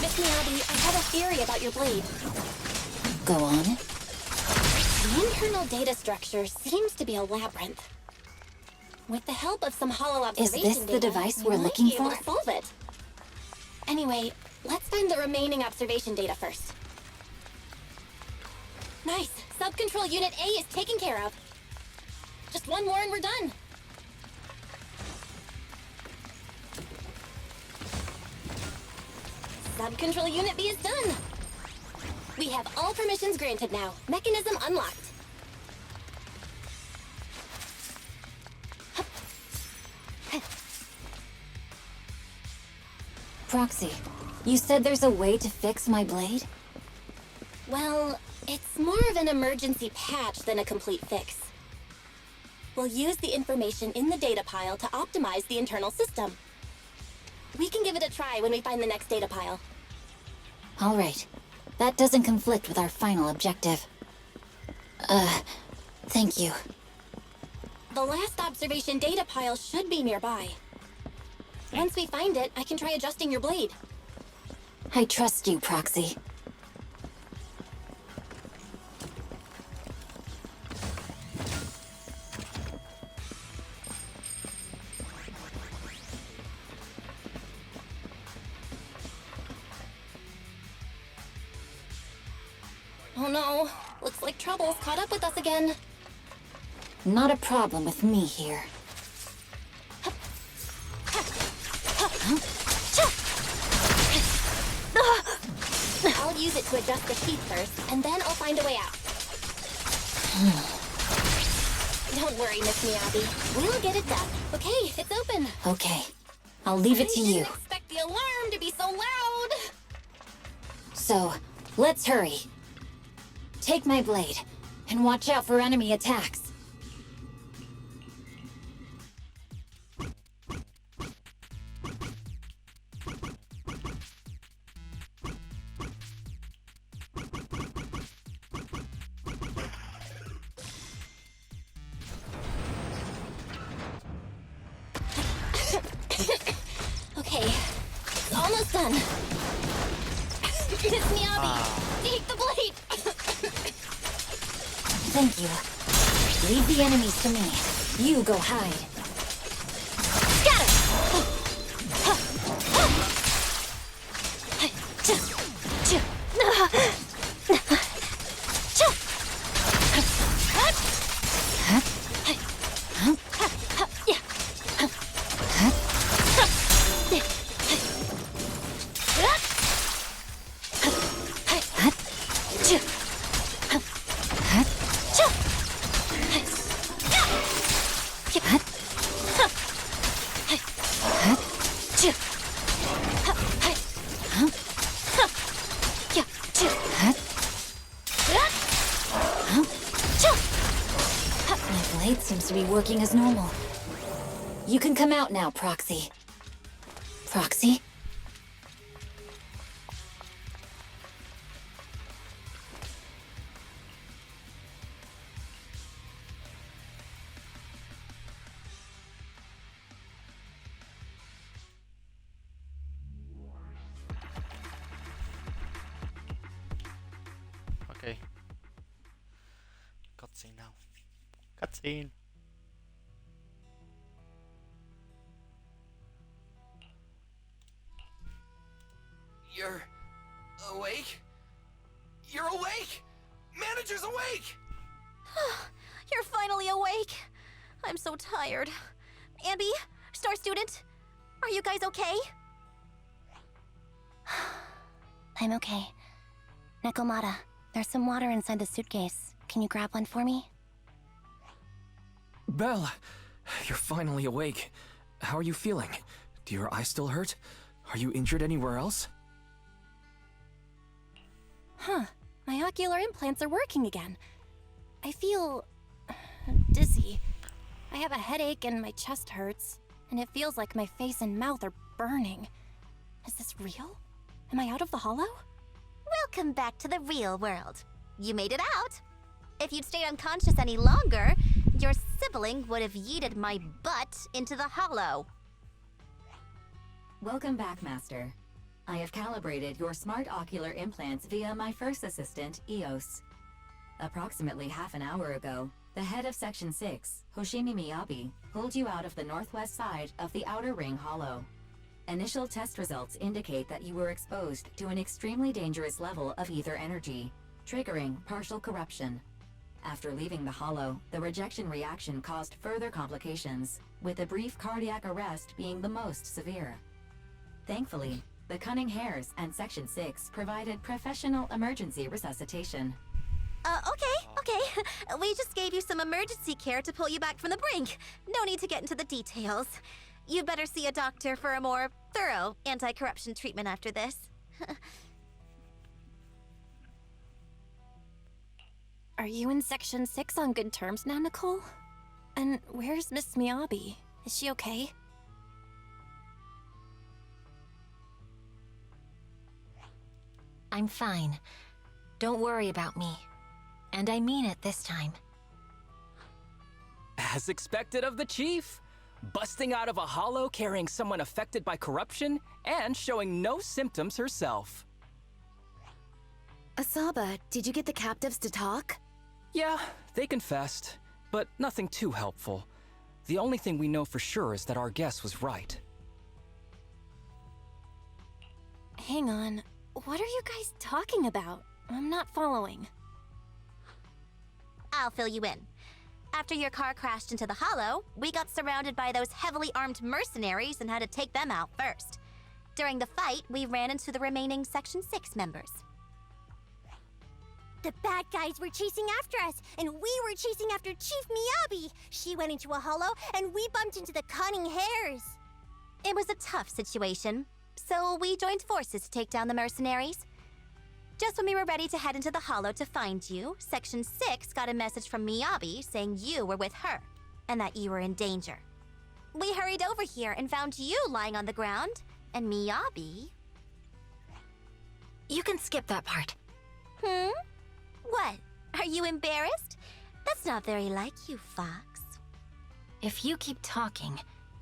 Miss Miyabi, I have a theory about your blade. Go on. The internal data structure seems to be a labyrinth. With the help of some hollow observation Is this the device we're looking for? We might be able to solve it. Anyway, let's find the remaining observation data first. Nice. Sub-control unit A is taken care of. Just one more and we're done. Sub-control unit B is done. We have all permissions granted now. Mechanism unlocked. Proxy, you said there's a way to fix my blade? Well, it's more of an emergency patch than a complete fix. We'll use the information in the data pile to optimize the internal system. We can give it a try when we find the next data pile. All right. That doesn't conflict with our final objective. Thank you. The last observation data pile should be nearby. Once we find it, I can try adjusting your blade. I trust you, Proxy. Oh no, looks like trouble's caught up with us again. Not a problem with me here. I'll use it to adjust the sheath first, and then I'll find a way out. Don't worry, Miss Miyabi. We'll get it done. Okay, it's open. Okay. I'll leave it to you. I didn't expect the alarm to be so loud. So, let's hurry. Take my blade, and watch out for enemy attacks. Okay, it's almost done. Miss Miyabi, take the blade. Thank you. Leave the enemies to me. You go hide. My blade seems to be working as normal. You can come out now, Proxy. Proxy? Okay. Cutscene now. Cutscene. You're awake? You're awake! Manager's awake! You're finally awake. I'm so tired. Ambi, Star Student, are you guys okay? I'm okay. Nekomata, there's some water inside the suitcase. Can you grab one for me? Belle, you're finally awake. How are you feeling? Do your eyes still hurt? Are you injured anywhere else? Huh. My ocular implants are working again. I feel dizzy. I have a headache and my chest hurts, and it feels like my face and mouth are burning. Is this real? Am I out of the hollow? Welcome back to the real world. You made it out. If you'd stayed unconscious any longer, your sibling would have yeeted my butt into the hollow. Welcome back, Master. I have calibrated your smart ocular implants via my first assistant, EOS. Approximately half an hour ago, the head of Section 6, Hoshimi Miyabi, pulled you out of the northwest side of the Outer Ring Hollow. Initial test results indicate that you were exposed to an extremely dangerous level of ether energy. triggering partial corruption. After leaving the Hollow, the rejection reaction caused further complications, with a brief cardiac arrest being the most severe. Thankfully, the Cunning Hares and Section 6 provided professional emergency resuscitation. Okay. We just gave you some emergency care to pull you back from the brink. No need to get into the details. You better see a doctor for a more thorough anti-corruption treatment after this. Are you in Section 6 on good terms now, Nicole? And where's Miss Miyabi? Is she okay? I'm fine. Don't worry about me. And I mean it this time. As expected of the Chief. Busting out of a hollow carrying someone affected by corruption and showing no symptoms herself. Asaba, did you get the captives to talk? Yeah, they confessed, but nothing too helpful. The only thing we know for sure is that our guess was right. Hang on. What are you guys talking about? I'm not following. I'll fill you in. After your car crashed into the Hollow, we got surrounded by those heavily armed mercenaries and had to take them out first. During the fight, we ran into the remaining Section 6 members. The bad guys were chasing after us, and we were chasing after Chief Miyabi. She went into a hollow, and we bumped into the Cunning Hares. It was a tough situation, so we joined forces to take down the mercenaries. Just when we were ready to head into the Hollow to find you, Section 6 got a message from Miyabi saying you were with her, and that you were in danger. We hurried over here and found you lying on the ground, and Miyabi... You can skip that part. What? Are you embarrassed? That's not very like you, Fox. If you keep talking,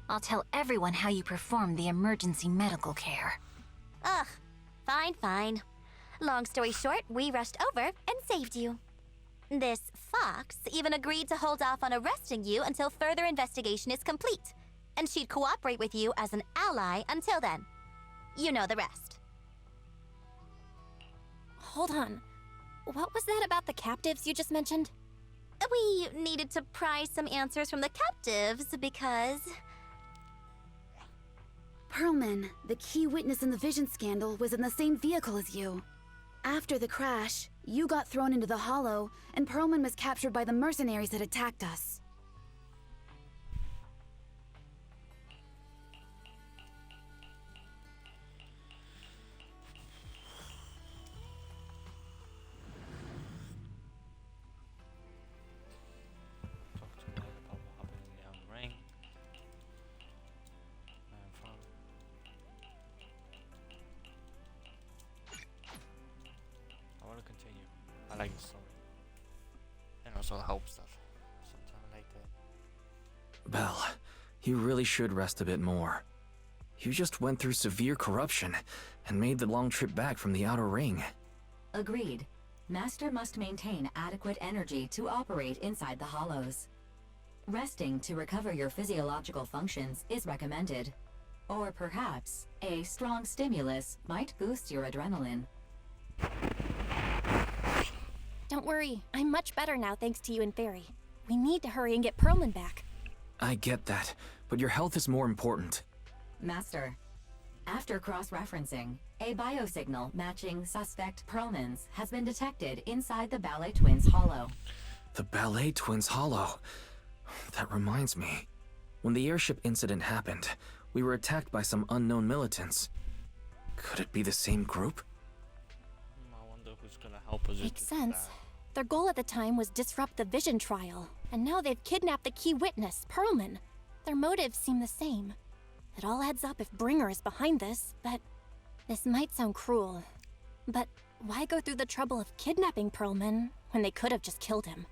I'll tell everyone how you performed the emergency medical care. Ugh, fine. Long story short, we rushed over and saved you. This Fox even agreed to hold off on arresting you until further investigation is complete, and she'd cooperate with you as an ally until then. You know the rest. Hold on. What was that about the captives you just mentioned? We needed to pry some answers from the captives because... Pearlman, the key witness in the Vision scandal, was in the same vehicle as you. After the crash, you got thrown into the Hollow, and Pearlman was captured by the mercenaries that attacked us. I like the story. And also the help stuff. Sometimes I like that. Belle, you really should rest a bit more. You just went through severe corruption and made the long trip back from the outer ring. Agreed. Master must maintain adequate energy to operate inside the hollows. Resting to recover your physiological functions is recommended. Or perhaps, a strong stimulus might boost your adrenaline. Don't worry, I'm much better now thanks to you and Fairy. We need to hurry and get Pearlman back. I get that, but your health is more important. Master, after cross-referencing, a biosignal matching suspect Pearlman's has been detected inside the Ballet Twins Hollow. The Ballet Twins Hollow. That reminds me. When the airship incident happened, we were attacked by some unknown militants. Could it be the same group? I wonder who's gonna help us. Makes sense. Their goal at the time was disrupt the Vision trial, and now they've kidnapped the key witness, Pearlman. Their motives seem the same. It all adds up if Bringer is behind this, but this might sound cruel. But why go through the trouble of kidnapping Pearlman when they could have just killed him?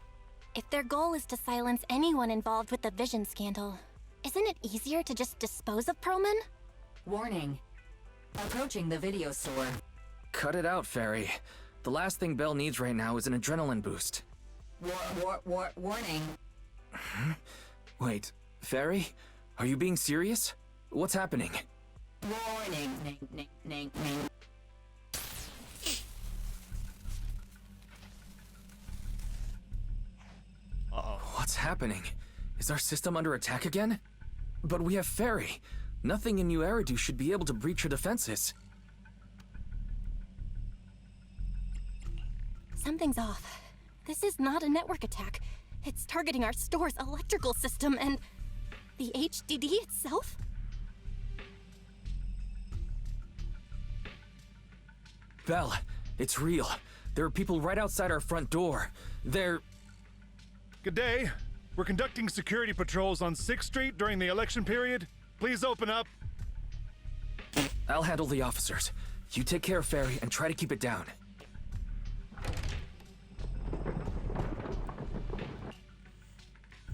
If their goal is to silence anyone involved with the Vision scandal, isn't it easier to just dispose of Pearlman? Warning. Approaching the video store. Cut it out, Fairy. The last thing Belle needs right now is an adrenaline boost. Warning. Wait, Fairy? Are you being serious? What's happening? Warning. What's happening? Is our system under attack again? But we have Fairy. Nothing in New Eridu should be able to breach her defenses. Something's off. This is not a network attack. It's targeting our store's electrical system and the HDD itself? Belle, it's real. There are people right outside our front door. They're... Good day. We're conducting security patrols on 6th Street during the election period. Please open up. I'll handle the officers. You take care of Fairy and try to keep it down.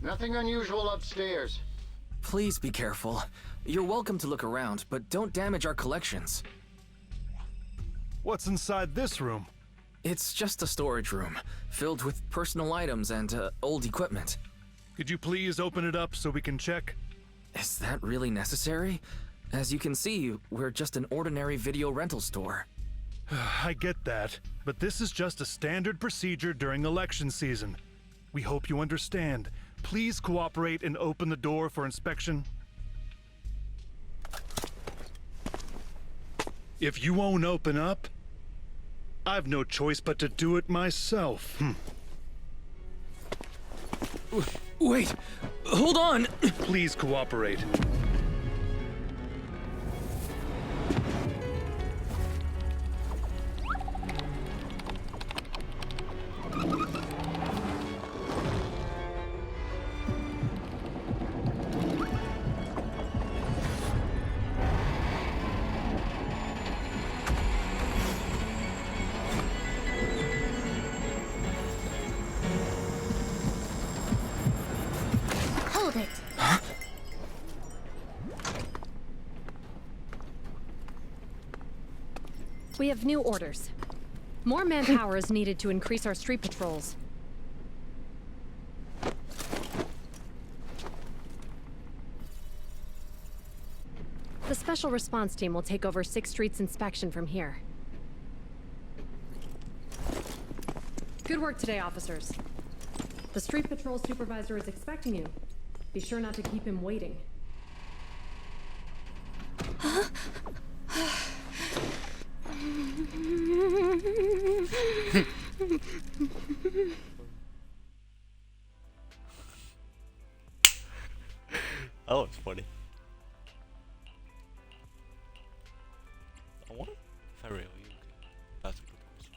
Nothing unusual upstairs. Please be careful. You're welcome to look around, but don't damage our collections. What's inside this room? It's just a storage room, filled with personal items and old equipment. Could you please open it up so we can check? Is that really necessary? As you can see, we're just an ordinary video rental store. I get that, but this is just a standard procedure during election season. We hope you understand. Please cooperate and open the door for inspection. If you won't open up, I've no choice but to do it myself. Wait! Hold on! Please cooperate. Hold it. We have new orders. More manpower is needed to increase our street patrols. The Special Response Team will take over 6th Street's inspection from here. Good work today, officers. The street patrol supervisor is expecting you. Be sure not to keep him waiting. Oh, it's funny. I want for real, you that's a proposal.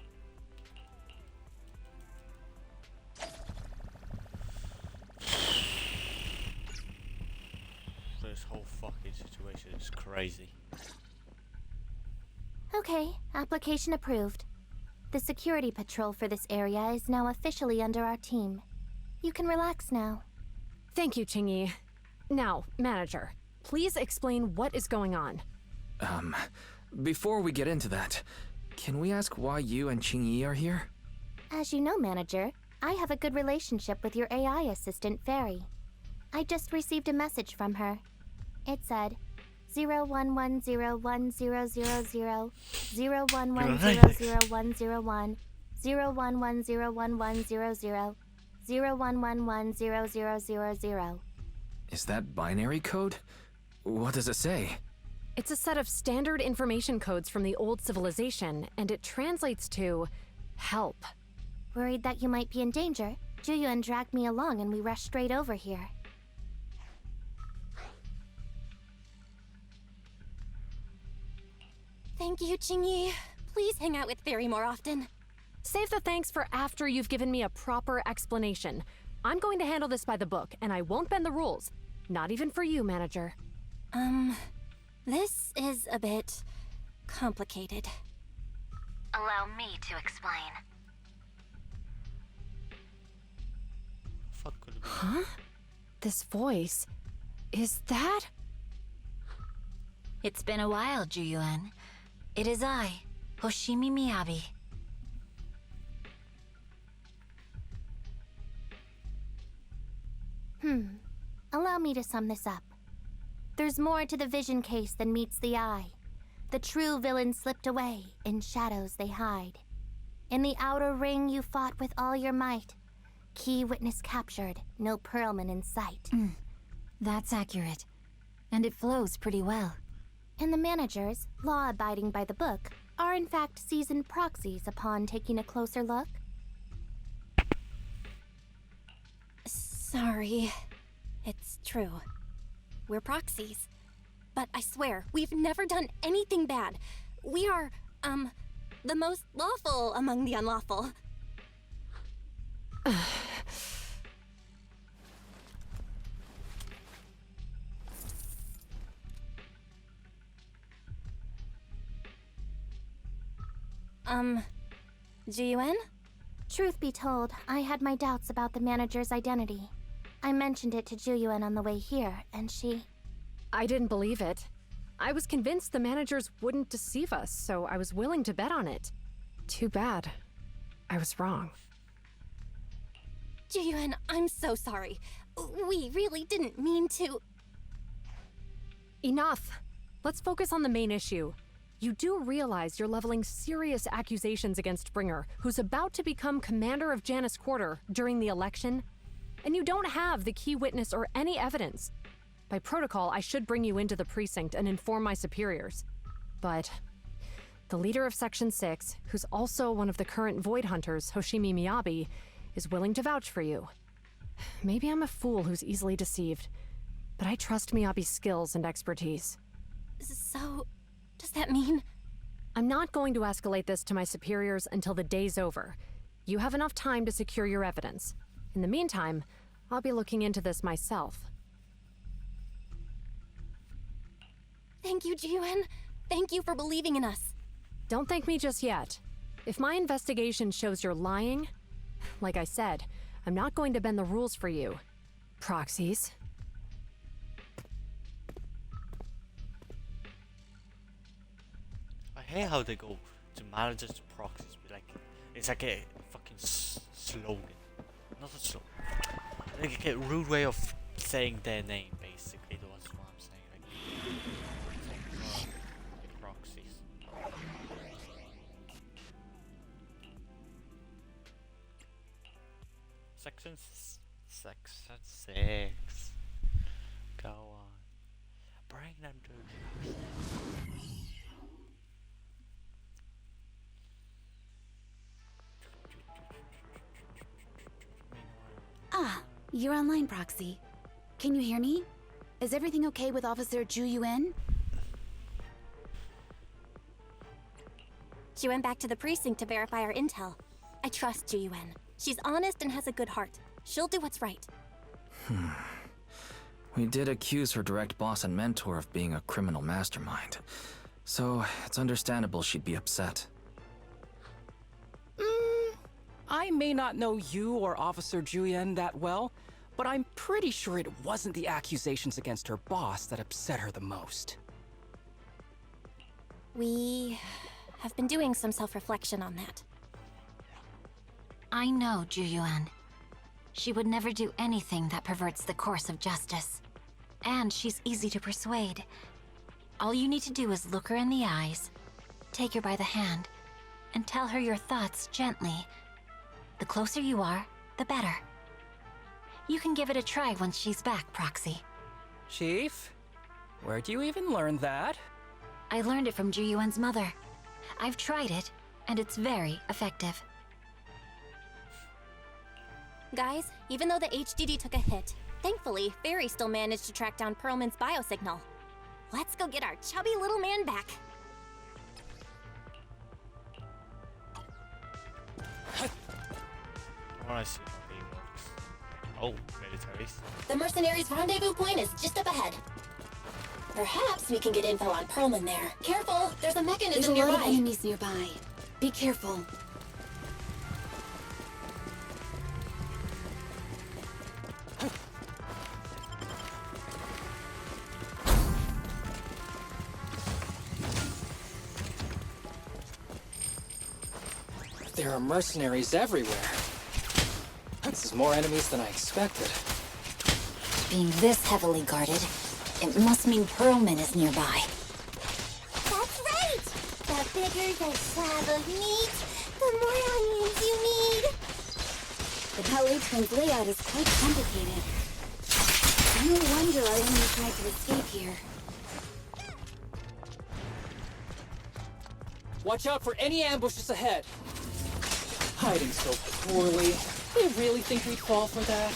This whole fucking situation is crazy. Okay, application approved. The security patrol for this area is now officially under our team. You can relax now. Thank you, Qingyi. Now, manager, please explain what is going on. Before we get into that, can we ask why you and Qingyi are here? As you know, manager, I have a good relationship with your AI assistant, Fairy. I just received a message from her. It said, 01101000, 01100101, 01101100, 01110000. Is that binary code? What does it say? It's a set of standard information codes from the old civilization, and it translates to help. Worried that you might be in danger, Juyuan dragged me along and we rushed straight over here. Thank you, Qingyi. Please hang out with Fairy more often. Save the thanks for after you've given me a proper explanation. I'm going to handle this by the book, and I won't bend the rules. Not even for you, manager. This is a bit complicated. Allow me to explain. Fuck could it be? Huh? This voice... is that... It's been a while, Juyuan. It is I, Hoshimi Miyabi. Allow me to sum this up. There's more to the vision case than meets the eye. The true villain slipped away, in shadows they hide. In the outer ring you fought with all your might. Key witness captured, no Perlman in sight. That's accurate. And it flows pretty well. And the managers, law-abiding by the book, are in fact seasoned proxies upon taking a closer look? Sorry. It's true. We're proxies. But I swear, we've never done anything bad. We are, the most lawful among the unlawful. Jiyuan? Truth be told, I had my doubts about the manager's identity. I mentioned it to Jiyuan on the way here, and she... I didn't believe it. I was convinced the managers wouldn't deceive us, so I was willing to bet on it. Too bad. I was wrong. Jiyuan, I'm so sorry. We really didn't mean to... Enough! Let's focus on the main issue. You do realize you're leveling serious accusations against Bringer, who's about to become commander of Janus Quarter during the election? And you don't have the key witness or any evidence. By protocol, I should bring you into the precinct and inform my superiors. But the leader of Section 6, who's also one of the current Void Hunters, Hoshimi Miyabi, is willing to vouch for you. Maybe I'm a fool who's easily deceived, but I trust Miyabi's skills and expertise. So, does that mean? I'm not going to escalate this to my superiors until the day's over. You have enough time to secure your evidence. In the meantime, I'll be looking into this myself. Thank you, Jiyuan. Thank you for believing in us. Don't thank me just yet. If my investigation shows you're lying, like I said, I'm not going to bend the rules for you. Proxies. I hate how they go to managers to proxies, but like, it's like a fucking slogan. Not a slogan. Like a rude way of saying their name, basically. That's what I'm saying. Like proxies. Section 6. Go on. Bring them to the Ah, you're online, Proxy. Can you hear me? Is everything okay with Officer Jiyuan? She went back to the precinct to verify our intel. I trust Jiyuan. She's honest and has a good heart. She'll do what's right. We did accuse her direct boss and mentor of being a criminal mastermind, so it's understandable she'd be upset. I may not know you or Officer Juyen that well, but I'm pretty sure it wasn't the accusations against her boss that upset her the most. We have been doing some self-reflection on that. I know Juyuan. She would never do anything that perverts the course of justice. And she's easy to persuade. All you need to do is look her in the eyes, take her by the hand, and tell her your thoughts gently. The closer you are, the better. You can give it a try once she's back, Proxy. Chief? Where'd you even learn that? I learned it from Juyuan's mother. I've tried it, and it's very effective. Guys, even though the HDD took a hit, thankfully, Fairy still managed to track down Perlman's biosignal. Let's go get our chubby little man back. I want to see how he works. Oh, militaries. The mercenaries' rendezvous point is just up ahead. Perhaps we can get info on Perlman there. Careful, there's a mechanism There's a lot nearby. of enemies nearby. Be careful. There are mercenaries everywhere. This is more enemies than I expected. Being this heavily guarded, it must mean Perlman is nearby. That's right! The bigger the slab of meat, the more onions you need. The LA Twins layout is quite complicated. No wonder our enemy tried to escape here. Watch out for any ambushes ahead. Hiding so poorly. They really think we'd fall for that?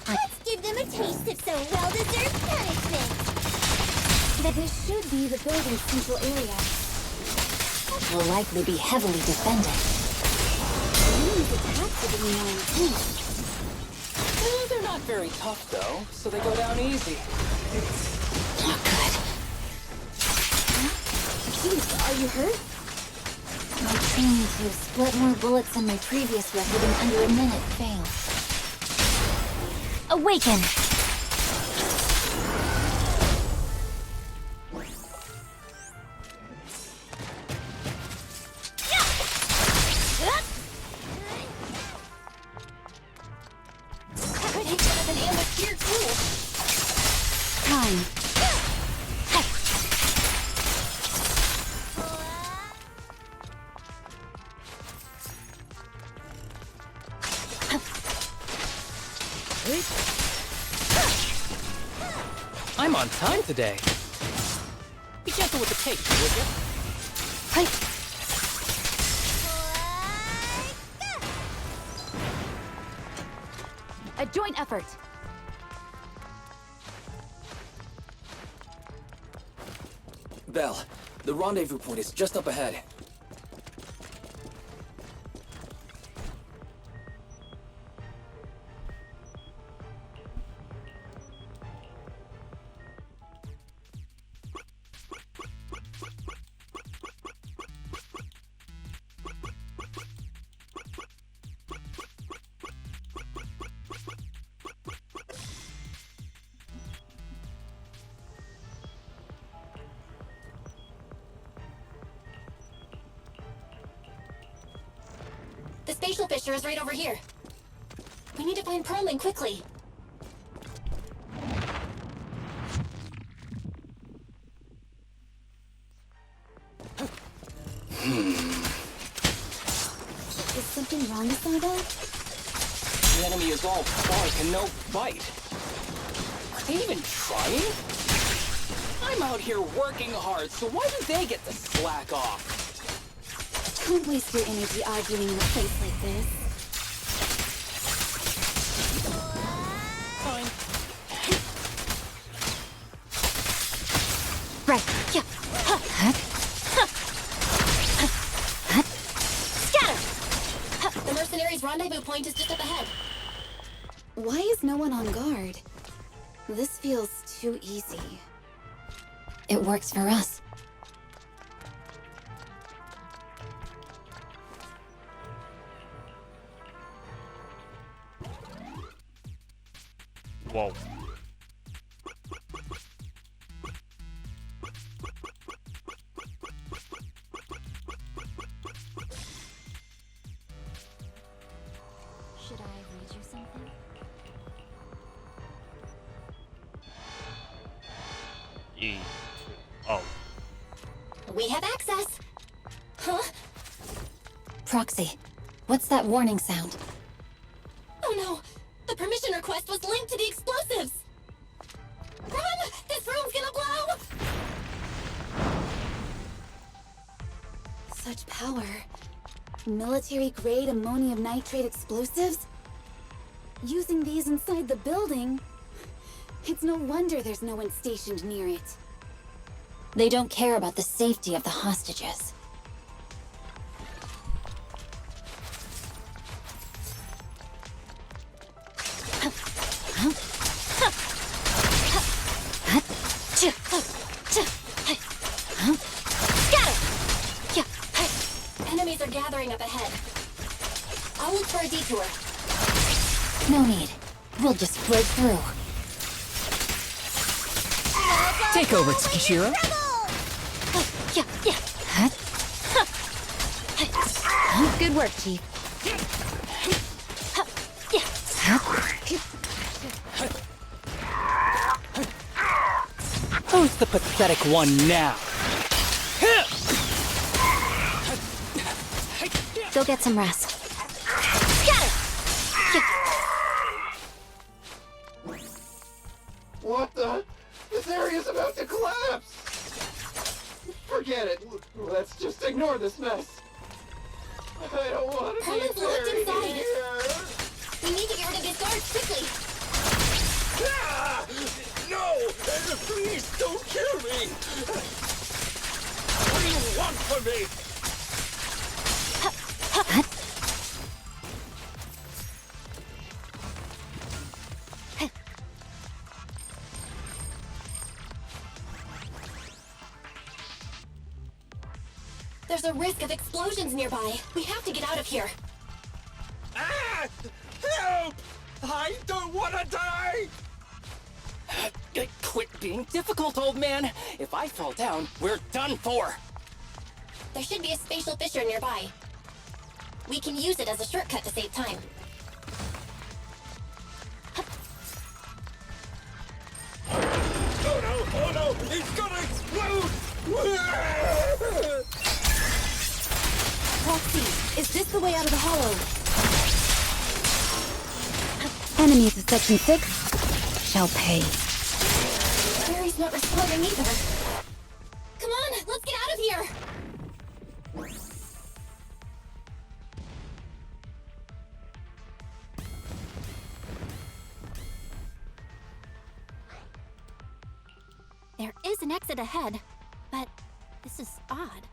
Let's give them a taste of some well-deserved punishment. This should be the building's central area. Will likely be heavily defended. The enemy's attacks are being more intense. They're not very tough, though, so they go down easy. Not good. Jeez, are you hurt? My training to split more bullets than my previous record in under a minute failed. Awaken! Time. I'm on time today. Be gentle with the pace, would you? A joint effort. Belle, the rendezvous point is just up ahead. The spatial fissure is right over here. We need to find Perlman quickly. Is something wrong with Saga? The enemy is all bark and no bite. Are they even trying? I'm out here working hard, so why do they get to slack off? Don't waste your energy arguing in a place like this. Fine. Right. Yeah. Scatter! The mercenaries' rendezvous point is just up ahead. Why is no one on guard? This feels too easy. It works for us. Whoa. Should I read you something? Oh. We have access. Huh? Proxy. What's that warning sound? Oh no! The permission request was linked to the explosives! Run! This room's gonna blow! Such power. Military-grade ammonium nitrate explosives? Using these inside the building? It's no wonder there's no one stationed near it. They don't care about the safety of the hostages. Enemies are gathering up ahead. I'll look for a detour. No need. We'll just break through. Take over, Tsukishiro. Good work, Chief. Who's the pathetic one now? Go get some rest. What the? This area's about to collapse! Forget it. Let's just ignore this mess. I don't want to be buried here. We need to get rid of these guards quickly. Ah! No! Please don't kill me! What do you want from me? There's a risk of explosions nearby. We have to get out of here. Ah! Help! I don't want to die! Quit being difficult, old man. If I fall down, we're done for. There should be a spatial fissure nearby. We can use it as a shortcut to save time. Oh no! It's gonna explode! Proxy, is this the way out of the hollow? Enemies of Section 6 shall pay. Barry's not responding either. Come on, let's get out of here! There is an exit ahead, but this is odd.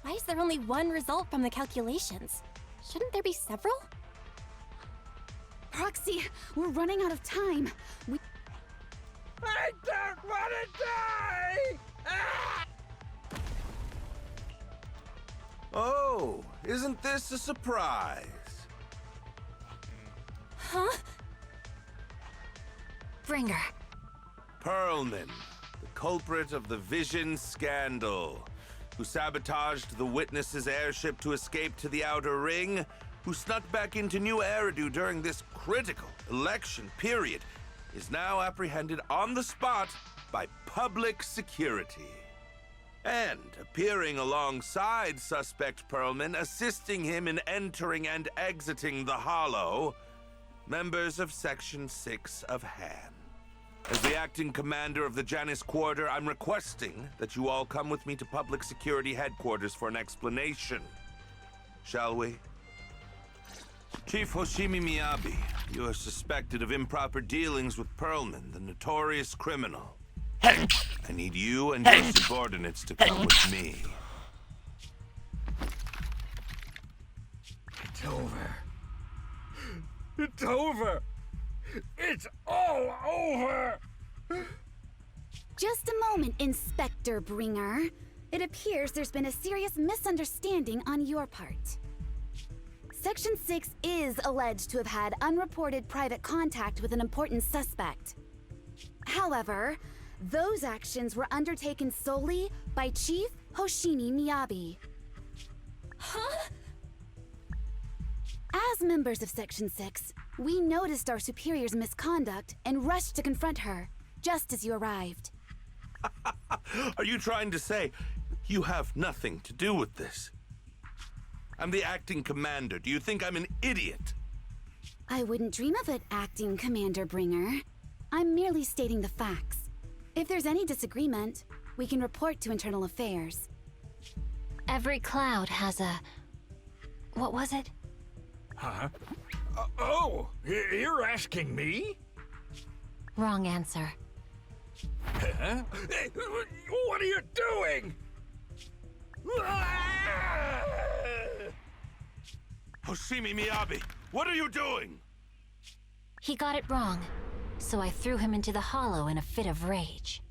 Why is there only one result from the calculations? Shouldn't there be several? Proxy, we're running out of time. I don't want to die! Ah! Oh, isn't this a surprise? Huh? Bringer. Perlman, the culprit of the Vision scandal, who sabotaged the Witness's airship to escape to the Outer Ring, who snuck back into New Eridu during this critical election period, is now apprehended on the spot by public security. And appearing alongside suspect Perlman, assisting him in entering and exiting the Hollow, members of Section 6 of Han. As the acting commander of the Janus Quarter, I'm requesting that you all come with me to Public Security Headquarters for an explanation. Shall we? Chief Hoshimi Miyabi, you are suspected of improper dealings with Perlman, the notorious criminal. I need you and your subordinates to come with me. It's over. It's over. It's all over! Just a moment, Inspector Bringer. It appears there's been a serious misunderstanding on your part. Section 6 is alleged to have had unreported private contact with an important suspect. However, those actions were undertaken solely by Chief Hoshimi Miyabi. Huh? As members of Section 6, we noticed our superior's misconduct and rushed to confront her, just as you arrived. Are you trying to say you have nothing to do with this? I'm the acting commander. Do you think I'm an idiot? I wouldn't dream of it, Acting Commander Bringer. I'm merely stating the facts. If there's any disagreement, we can report to Internal Affairs. Every cloud has a... what was it? Huh? You're asking me? Wrong answer. Huh? What are you doing? Hoshimi Miyabi, what are you doing? He got it wrong, so I threw him into the hollow in a fit of rage.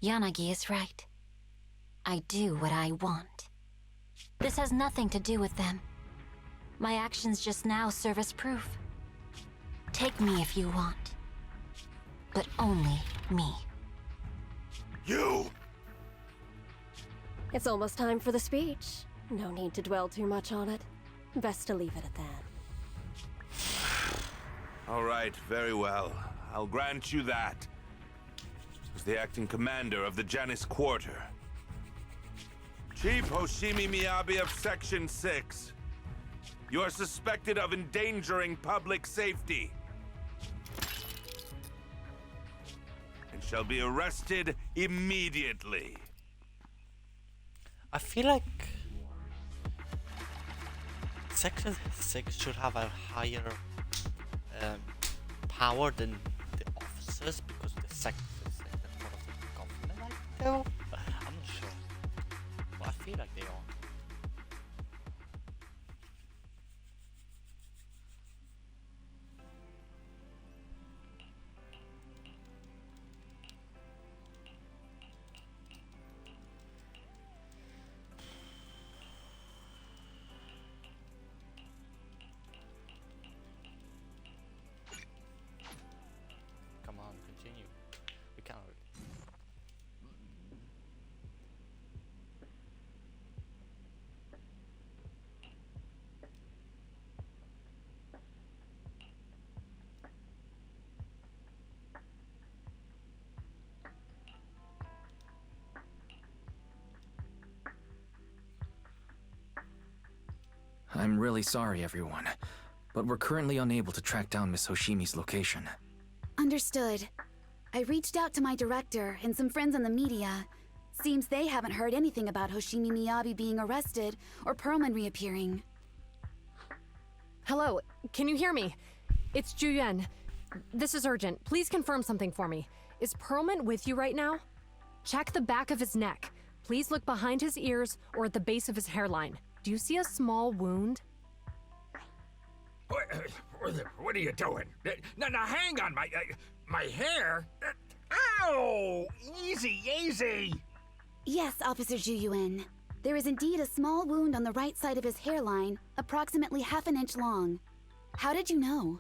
Yanagi is right. I do what I want. This has nothing to do with them. My actions just now serve as proof. Take me if you want. But only me. You! It's almost time for the speech. No need to dwell too much on it. Best to leave it at that. All right, very well. I'll grant you that. As the acting commander of the Janus Quarter. Chief Hoshimi Miyabi of Section 6. You are suspected of endangering public safety. shall be arrested immediately. I feel like Section 6 should have a higher power than the officers because the Section 6 is part of the government. I'm not sure, but I feel like they are. Come on, continue. We can't. I'm really sorry, everyone, but we're currently unable to track down Miss Hoshimi's location. Understood. I reached out to my director and some friends in the media. Seems they haven't heard anything about Hoshimi Miyabi being arrested or Perlman reappearing. Hello, can you hear me? It's Juyuan. This is urgent. Please confirm something for me. Is Perlman with you right now? Check the back of his neck. Please look behind his ears or at the base of his hairline. Do you see a small wound? What are you doing? Now hang on, my hair? Ow! Easy, easy! Yes, Officer Juyuan. There is indeed a small wound on the right side of his hairline, approximately half an inch long. How did you know?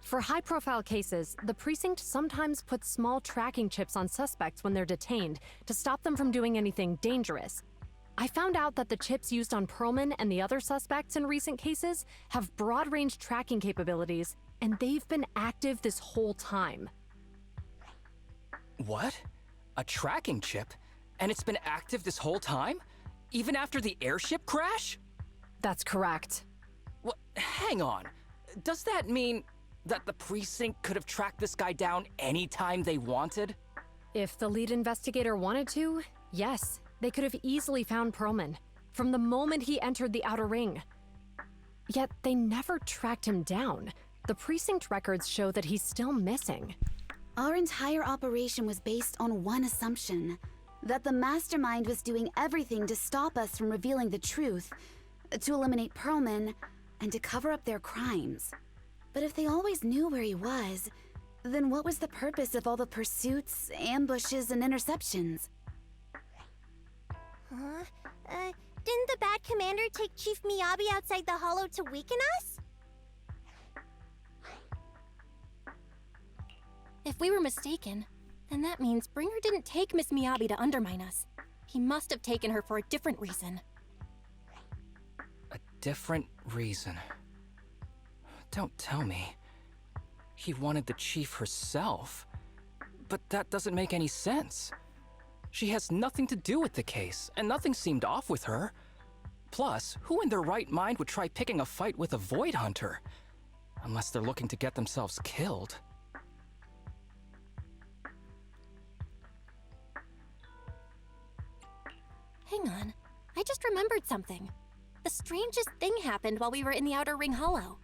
For high-profile cases, the precinct sometimes puts small tracking chips on suspects when they're detained to stop them from doing anything dangerous. I found out that the chips used on Perlman and the other suspects in recent cases have broad-range tracking capabilities, and they've been active this whole time. What? A tracking chip? And it's been active this whole time? Even after the airship crash? That's correct. What? Hang on. Does that mean that the precinct could have tracked this guy down anytime they wanted? If the lead investigator wanted to, yes. They could have easily found Perlman from the moment he entered the outer ring. Yet they never tracked him down. The precinct records show that he's still missing. Our entire operation was based on one assumption, that the mastermind was doing everything to stop us from revealing the truth, to eliminate Perlman, and to cover up their crimes. But if they always knew where he was, then what was the purpose of all the pursuits, ambushes, and interceptions? Huh? Didn't the bad commander take Chief Miyabi outside the hollow to weaken us? If we were mistaken, then that means Bringer didn't take Miss Miyabi to undermine us. He must have taken her for a different reason. A different reason? Don't tell me. He wanted the chief herself. But that doesn't make any sense. She has nothing to do with the case, and nothing seemed off with her. Plus, who in their right mind would try picking a fight with a Void Hunter? Unless they're looking to get themselves killed. Hang on, I just remembered something. The strangest thing happened while we were in the Outer Ring Hollow.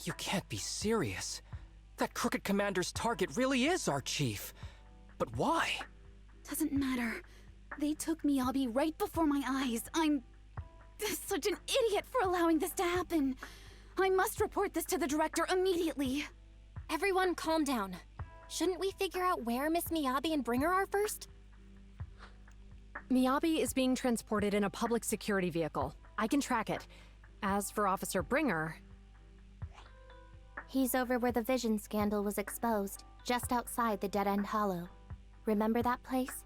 You can't be serious. That crooked commander's target really is our chief. But why? Doesn't matter. They took Miyabi right before my eyes. I'm such an idiot for allowing this to happen. I must report this to the director immediately. Everyone calm down. Shouldn't we figure out where Miss Miyabi and Bringer are first? Miyabi is being transported in a public security vehicle. I can track it. As for Officer Bringer... He's over where the vision scandal was exposed, just outside the Dead-End Hollow. Remember that place?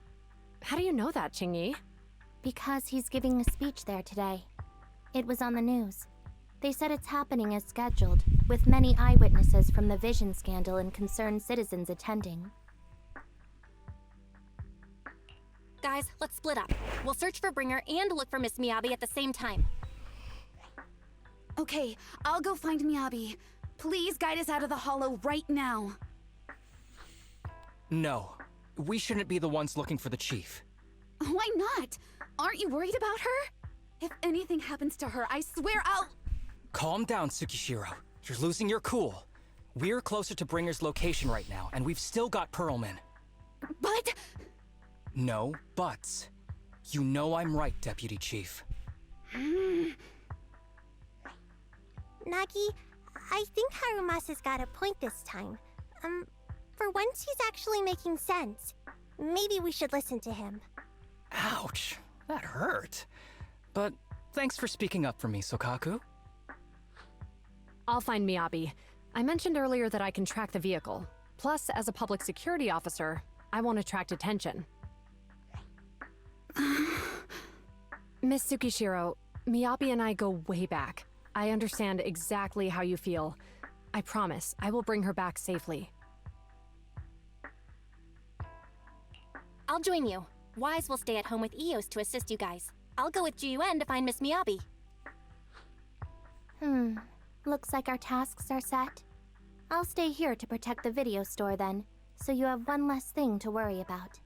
How do you know that, Qingyi? Because he's giving a speech there today. It was on the news. They said it's happening as scheduled, with many eyewitnesses from the vision scandal and concerned citizens attending. Guys, let's split up. We'll search for Bringer and look for Miss Miyabi at the same time. Okay, I'll go find Miyabi. Please guide us out of the hollow right now. No. We shouldn't be the ones looking for the chief. Why not? Aren't you worried about her? If anything happens to her, I swear I'll... Calm down, Tsukishiro. You're losing your cool. We're closer to Bringer's location right now, and we've still got Pearlman. But... No buts. You know I'm right, Deputy Chief. Nagi, I think Harumasa's got a point this time. For once he's actually making sense. Maybe we should listen to him. Ouch, that hurt. But thanks for speaking up for me, Sokaku. I'll find Miyabi. I mentioned earlier that I can track the vehicle. Plus, as a public security officer, I won't attract attention. Miss Tsukishiro, Miyabi and I go way back. I understand exactly how you feel. I promise, I will bring her back safely. I'll join you. Wise will stay at home with Eos to assist you guys. I'll go with GUN to find Miss Miyabi. Looks like our tasks are set. I'll stay here to protect the video store then, so you have one less thing to worry about.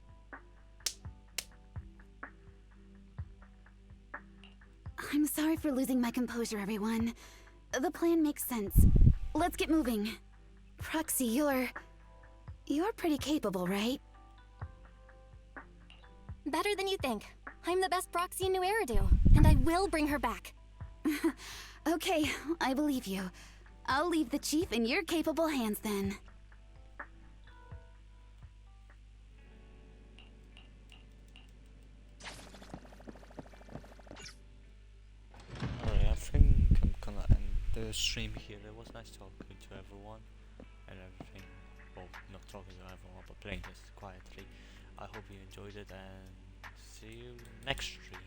I'm sorry for losing my composure, everyone. The plan makes sense. Let's get moving. Proxy, you're pretty capable, right? Better than you think. I'm the best proxy in New Eridu, and I will bring her back. Okay, I believe you. I'll leave the chief in your capable hands then. Alright, I think I'm gonna end the stream here. It was nice talking to everyone and everything. Well, not talking to everyone, but playing this quietly. I hope you enjoyed it and see you next stream.